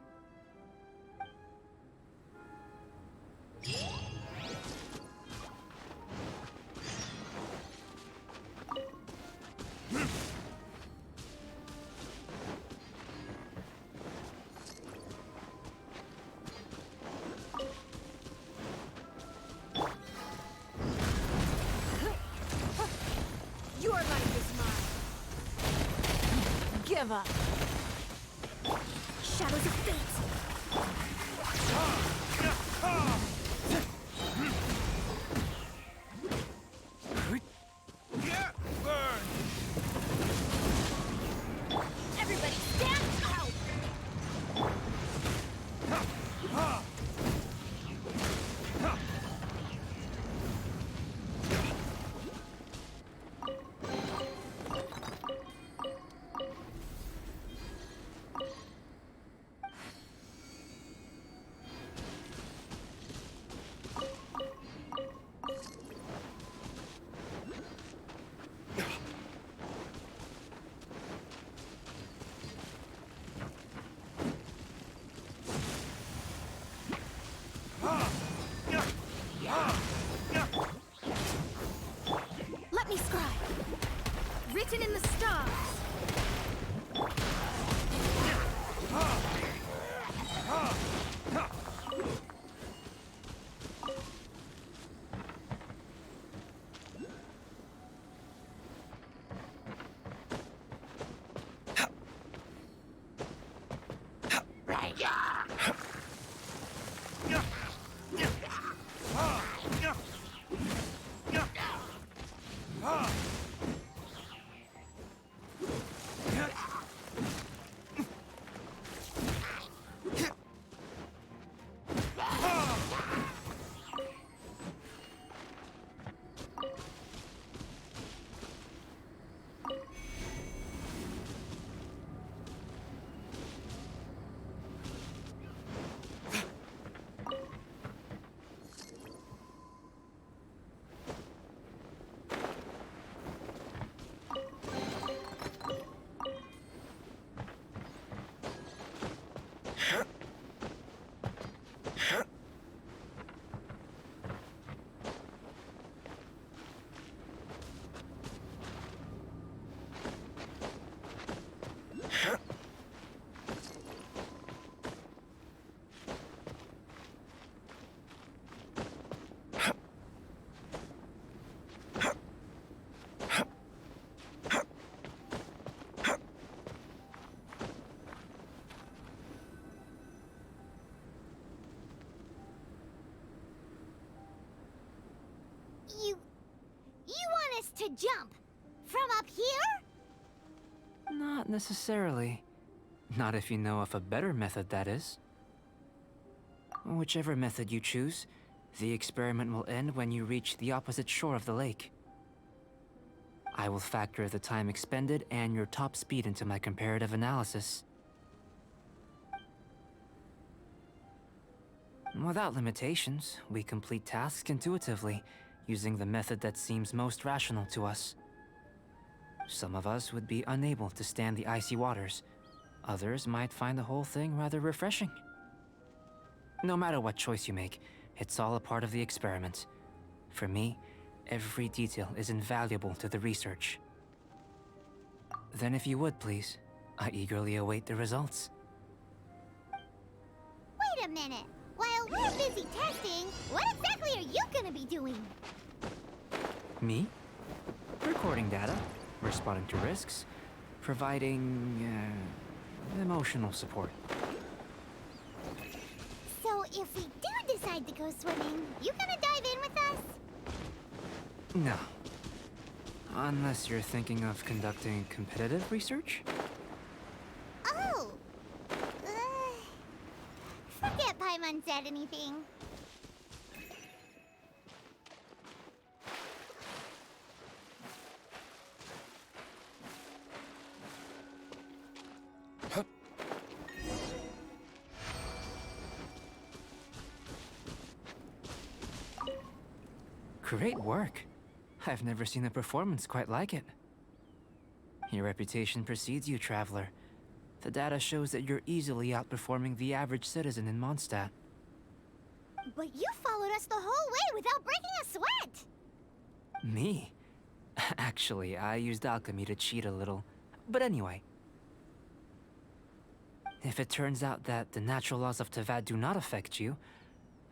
Your life is mine. Give up. Shadows of fate. Everybody stand out! Let me scribe. Written in the stars. You want us to jump? From up here? Not necessarily. Not if you know of a better method, that is. Whichever method you choose, the experiment will end when you reach the opposite shore of the lake. I will factor the time expended and your top speed into my comparative analysis. Without limitations, we complete tasks intuitively, using the method that seems most rational to us. Some of us would be unable to stand the icy waters. Others might find the whole thing rather refreshing. No matter what choice you make, it's all a part of the experiment. For me, every detail is invaluable to the research. Then if you would, please, I eagerly await the results. Wait a minute. While we're busy testing, what exactly are you gonna be doing? Me? Recording data, responding to risks, providing emotional support. So if we do decide to go swimming, you gonna dive in with us? No. Unless you're thinking of conducting competitive research? Oh! Forget Paimon said anything. Great work. I've never seen a performance quite like it. Your reputation precedes you, Traveler. The data shows that you're easily outperforming the average citizen in Mondstadt. But you followed us the whole way without breaking a sweat! Me? Actually, I used alchemy to cheat a little. But anyway. If it turns out that the natural laws of Teyvat do not affect you,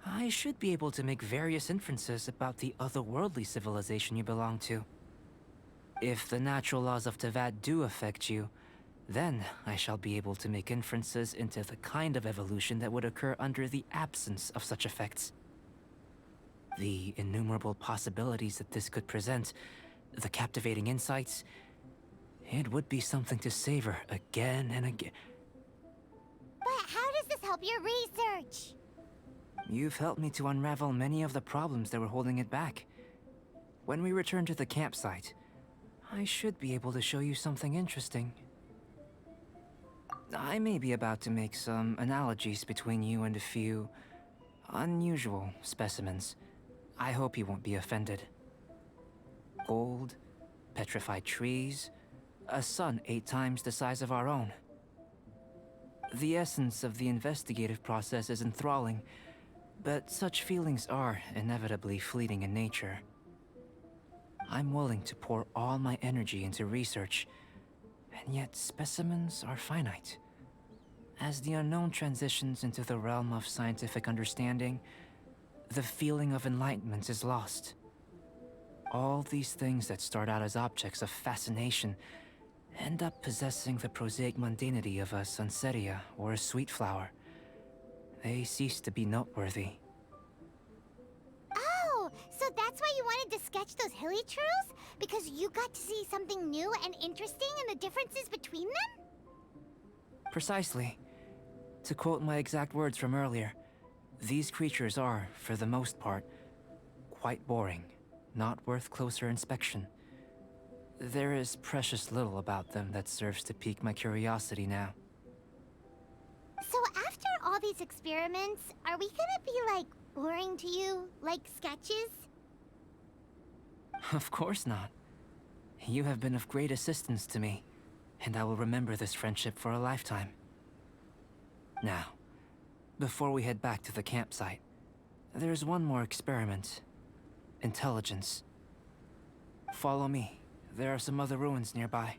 I should be able to make various inferences about the otherworldly civilization you belong to. If the natural laws of Teyvat do affect you, then I shall be able to make inferences into the kind of evolution that would occur under the absence of such effects. The innumerable possibilities that this could present, the captivating insights, it would be something to savor again and again. But how does this help your research? You've helped me to unravel many of the problems that were holding it back. When we return to the campsite, I should be able to show you something interesting. I may be about to make some analogies between you and a few unusual specimens. I hope you won't be offended. Gold, petrified trees, a sun 8 times the size of our own. The essence of the investigative process is enthralling, but such feelings are inevitably fleeting in nature. I'm willing to pour all my energy into research, and yet specimens are finite. As the unknown transitions into the realm of scientific understanding, the feeling of enlightenment is lost. All these things that start out as objects of fascination end up possessing the prosaic mundanity of a sunsetia or a sweet flower. They cease to be noteworthy. Oh, so that's why you wanted to sketch those hilly truths? Because you got to see something new and interesting in the differences between them? Precisely. To quote my exact words from earlier, these creatures are, for the most part, quite boring, not worth closer inspection. There is precious little about them that serves to pique my curiosity now. So after all these experiments, are we gonna be, like, boring to you? Like sketches? Of course not. You have been of great assistance to me, and I will remember this friendship for a lifetime. Now, before we head back to the campsite, there's one more experiment. Intelligence. Follow me. There are some other ruins nearby.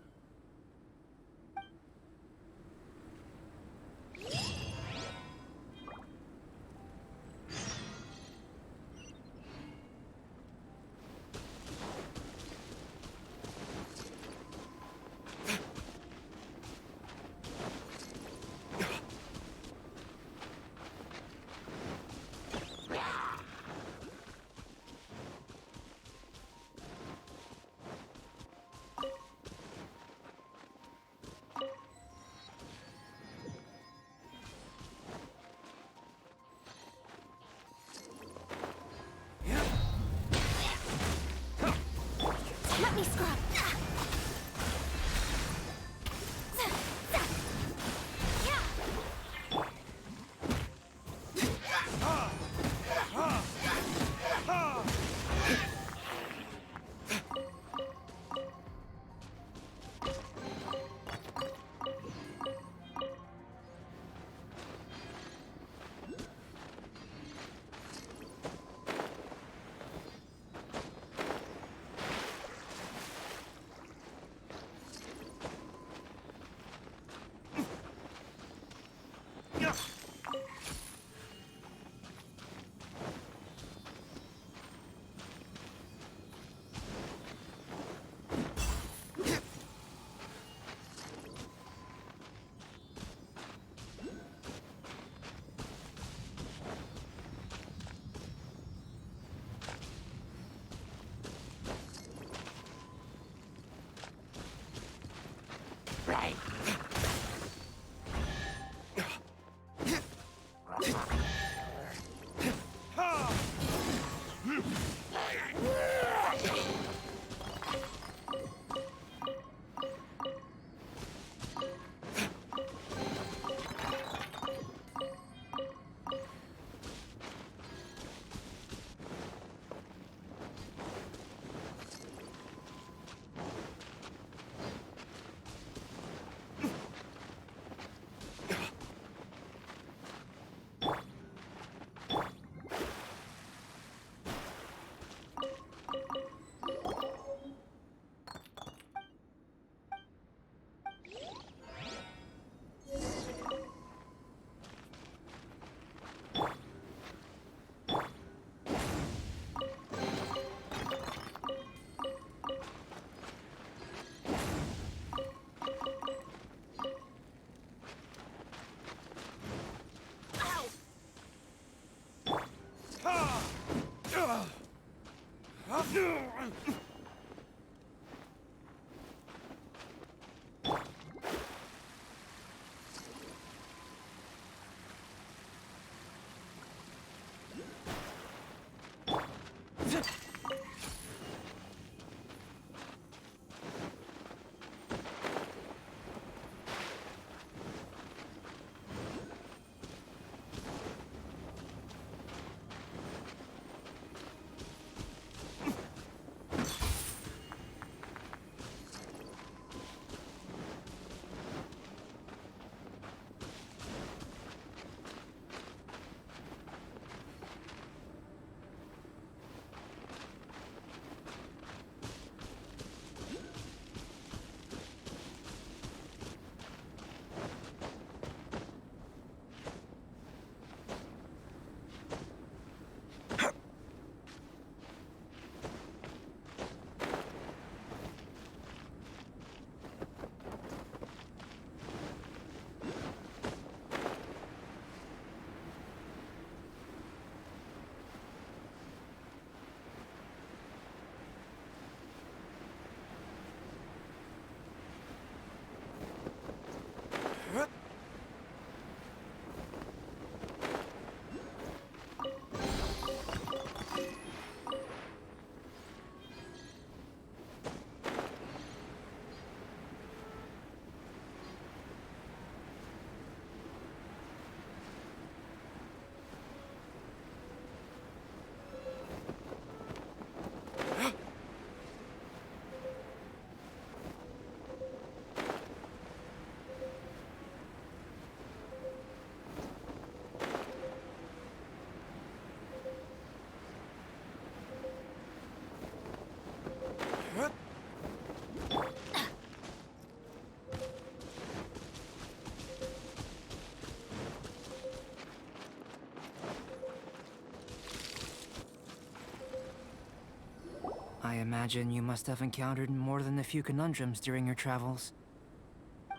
imagine you must have encountered more than a few conundrums during your travels.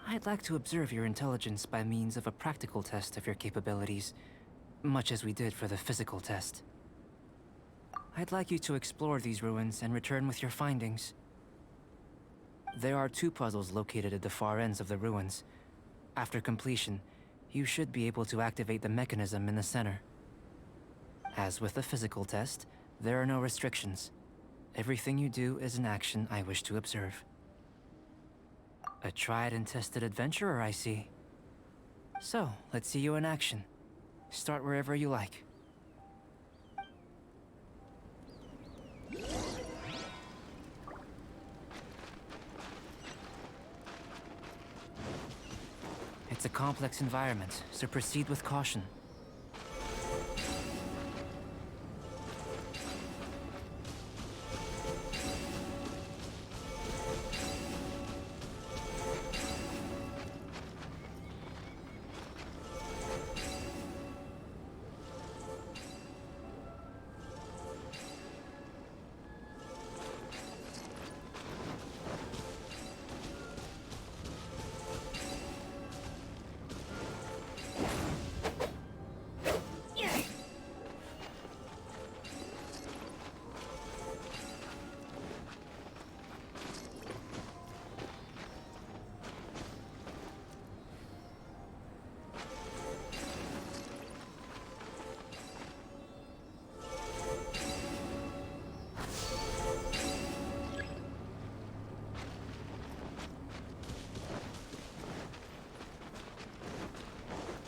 I'd like to observe your intelligence by means of a practical test of your capabilities, much as we did for the physical test. I'd like you to explore these ruins and return with your findings. There are 2 puzzles located at the far ends of the ruins. After completion, you should be able to activate the mechanism in the center. As with the physical test, there are no restrictions. Everything you do is an action I wish to observe. A tried and tested adventurer, I see. So, let's see you in action. Start wherever you like. It's a complex environment, so proceed with caution.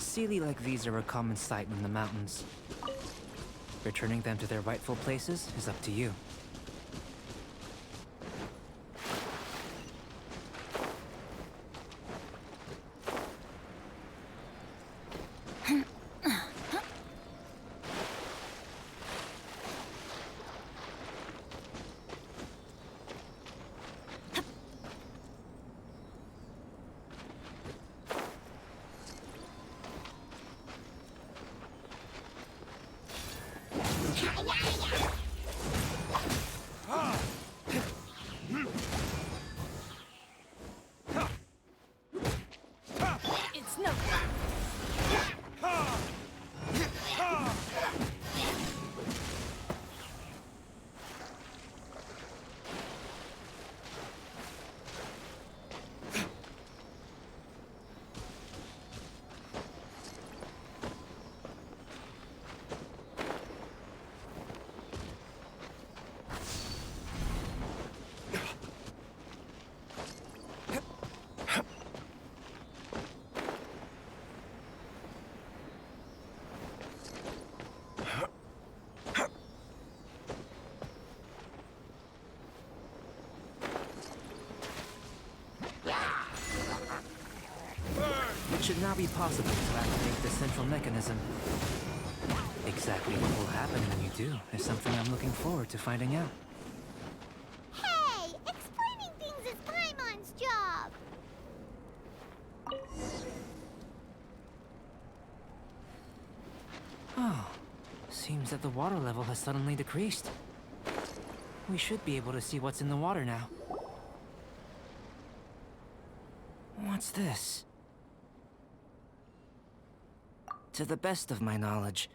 Sealy like these are a common sight in the mountains. Returning them to their rightful places is up to you. It's no good. It should now be possible to activate the central mechanism. Exactly what will happen when you do is something I'm looking forward to finding out. Hey! Explaining things is Paimon's job! Oh, seems that the water level has suddenly decreased. We should be able to see what's in the water now. What's this? To the best of my knowledge,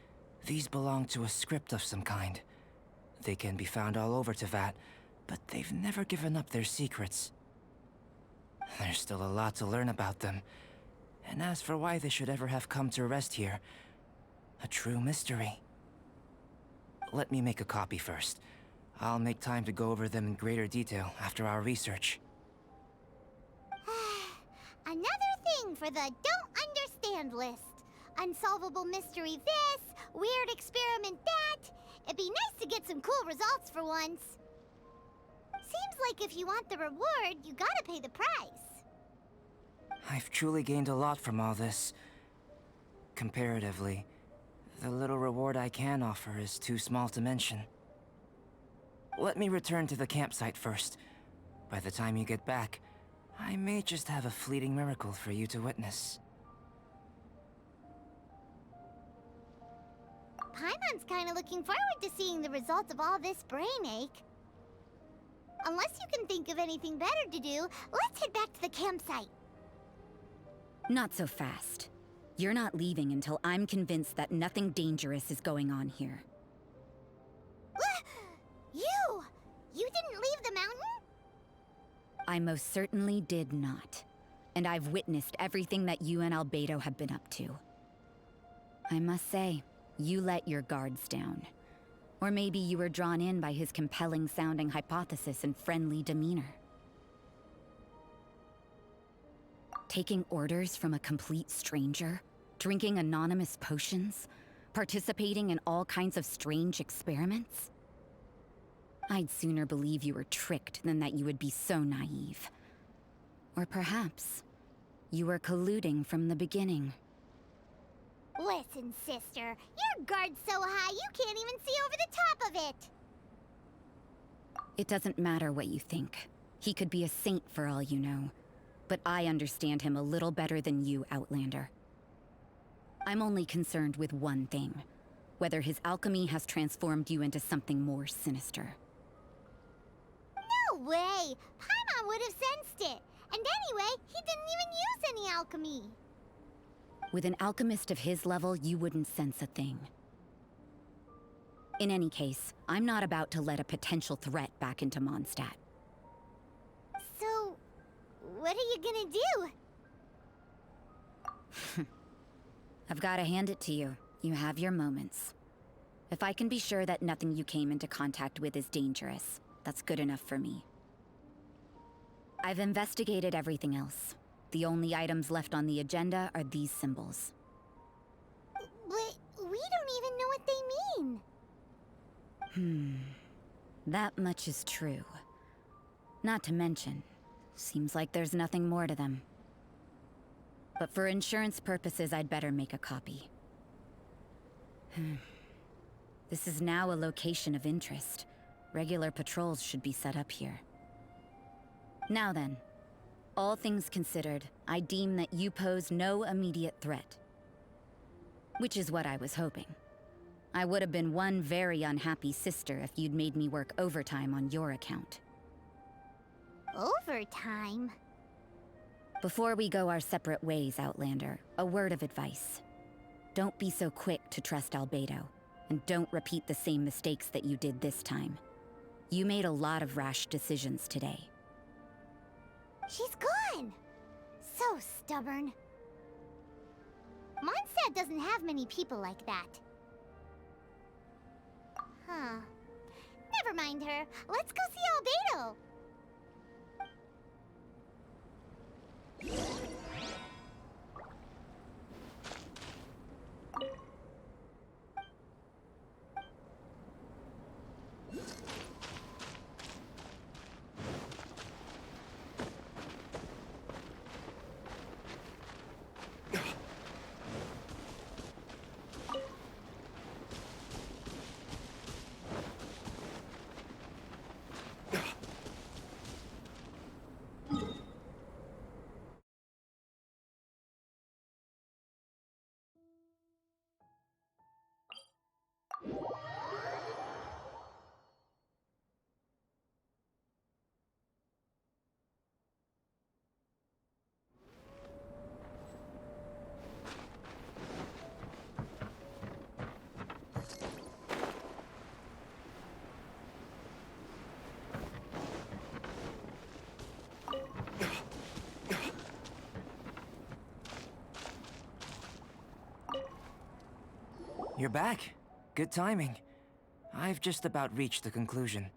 these belong to a script of some kind. They can be found all over Teyvat, but they've never given up their secrets. There's still a lot to learn about them. And as for why they should ever have come to rest here, a true mystery. Let me make a copy first. I'll make time to go over them in greater detail after our research. Another thing for the don't understand list. Unsolvable mystery this, weird experiment that. It'd be nice to get some cool results for once. Seems like if you want the reward, you gotta pay the price. I've truly gained a lot from all this. Comparatively, the little reward I can offer is too small to mention. Let me return to the campsite first. By the time you get back, I may just have a fleeting miracle for you to witness. Paimon's kinda looking forward to seeing the results of all this brain ache. Unless you can think of anything better to do, let's head back to the campsite. Not so fast. You're not leaving until I'm convinced that nothing dangerous is going on here. You didn't leave the mountain? I most certainly did not. And I've witnessed everything that you and Albedo have been up to. I must say, you let your guards down. Or maybe you were drawn in by his compelling-sounding hypothesis and friendly demeanor. Taking orders from a complete stranger, drinking anonymous potions, participating in all kinds of strange experiments? I'd sooner believe you were tricked than that you would be so naive. Or perhaps, you were colluding from the beginning. Listen, sister, your guard's so high you can't even see over the top of it! It doesn't matter what you think. He could be a saint for all you know. But I understand him a little better than you, Outlander. I'm only concerned with one thing. Whether his alchemy has transformed you into something more sinister. No way! Paimon would have sensed it! And anyway, he didn't even use any alchemy! With an alchemist of his level, you wouldn't sense a thing. In any case, I'm not about to let a potential threat back into Mondstadt. So, what are you gonna do? I've gotta hand it to you. You have your moments. If I can be sure that nothing you came into contact with is dangerous, that's good enough for me. I've investigated everything else. The only items left on the agenda are these symbols. But we don't even know what they mean. That much is true. Not to mention, seems like there's nothing more to them. But for insurance purposes, I'd better make a copy. This is now a location of interest. Regular patrols should be set up here. Now then, all things considered, I deem that you pose no immediate threat. Which is what I was hoping. I would have been one very unhappy sister if you'd made me work overtime on your account. Overtime? Before we go our separate ways, Outlander, a word of advice. Don't be so quick to trust Albedo, and don't repeat the same mistakes that you did this time. You made a lot of rash decisions today. She's gone! So stubborn. Mondstadt doesn't have many people like that. Huh. Never mind her. Let's go see Albedo! You're back. Good timing. I've just about reached the conclusion.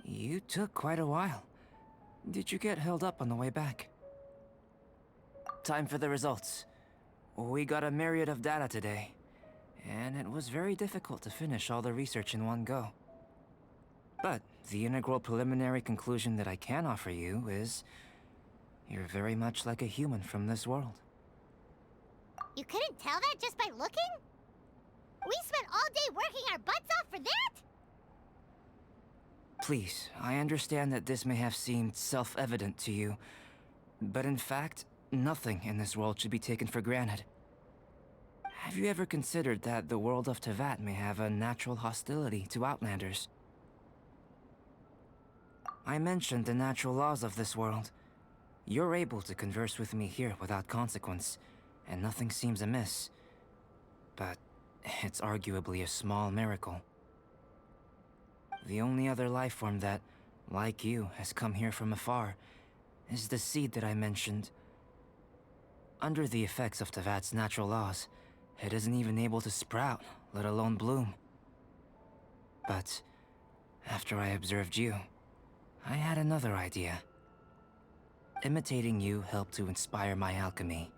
You took quite a while. Did you get held up on the way back? Time for the results. We got a myriad of data today, and it was very difficult to finish all the research in one go. But the integral preliminary conclusion that I can offer you is... you're very much like a human from this world. You couldn't tell that just by looking? We spent all day working our butts off for that? Please, I understand that this may have seemed self-evident to you, but in fact, nothing in this world should be taken for granted. Have you ever considered that the world of Teyvat may have a natural hostility to Outlanders? I mentioned the natural laws of this world. You're able to converse with me here without consequence, and nothing seems amiss. But it's arguably a small miracle. The only other life form that, like you, has come here from afar is the seed that I mentioned. Under the effects of Tevat's natural laws, it isn't even able to sprout, let alone bloom. But after I observed you, I had another idea. Imitating you helped to inspire my alchemy.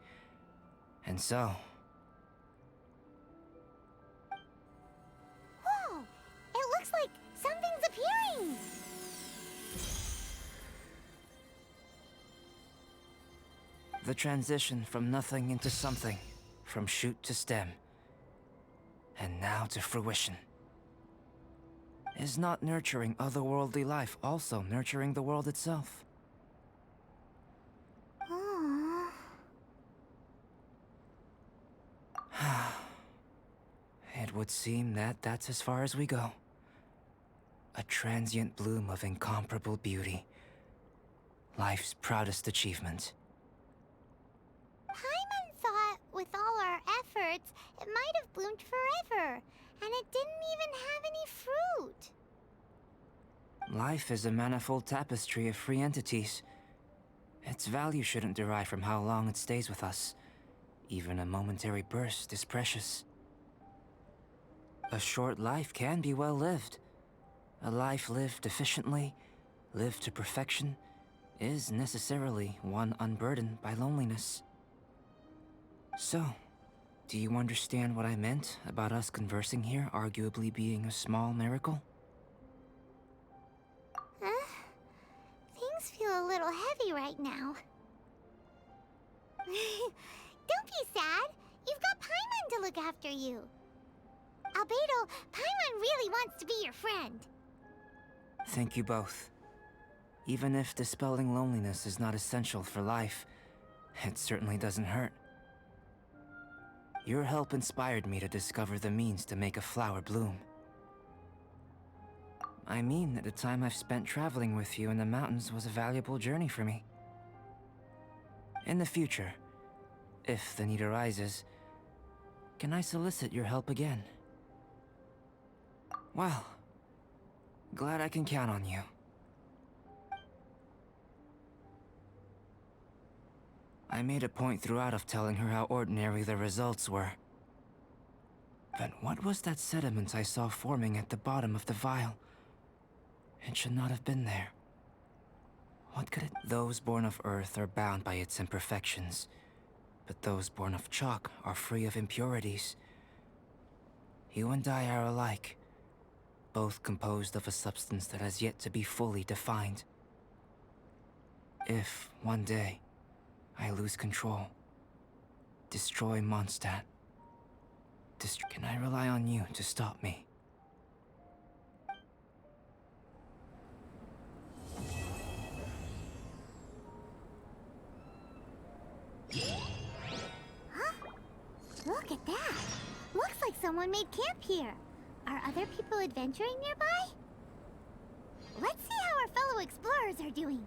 And so... Whoa! It looks like something's appearing! the transition from nothing into something, from shoot to stem, and now to fruition. Is not nurturing otherworldly life also nurturing the world itself? Aww. It would seem that that's as far as we go. A transient bloom of incomparable beauty. Life's proudest achievement. Paimon thought with all our efforts, it might have bloomed forever, and it didn't even have any fruit. Life is a manifold tapestry of free entities. Its value shouldn't derive from how long it stays with us. Even a momentary burst is precious. A short life can be well lived. A life lived efficiently, lived to perfection, is necessarily one unburdened by loneliness. So, do you understand what I meant about us conversing here arguably being a small miracle? Things feel a little heavy right now. Don't be sad. You've got Paimon to look after you. Albedo, Paimon really wants to be your friend. Thank you both. Even if dispelling loneliness is not essential for life, it certainly doesn't hurt. Your help inspired me to discover the means to make a flower bloom. I mean that the time I've spent traveling with you in the mountains was a valuable journey for me. In the future, if the need arises, can I solicit your help again? Well, glad I can count on you. I made a point throughout of telling her how ordinary the results were. But what was that sediment I saw forming at the bottom of the vial? It should not have been there. What could it... Those born of Earth are bound by its imperfections, but those born of chalk are free of impurities. You and I are alike, both composed of a substance that has yet to be fully defined. If, one day, I lose control, destroy Mondstadt, can I rely on you to stop me? Look at that. Looks like someone made camp here. Are other people adventuring nearby? Let's see how our fellow explorers are doing.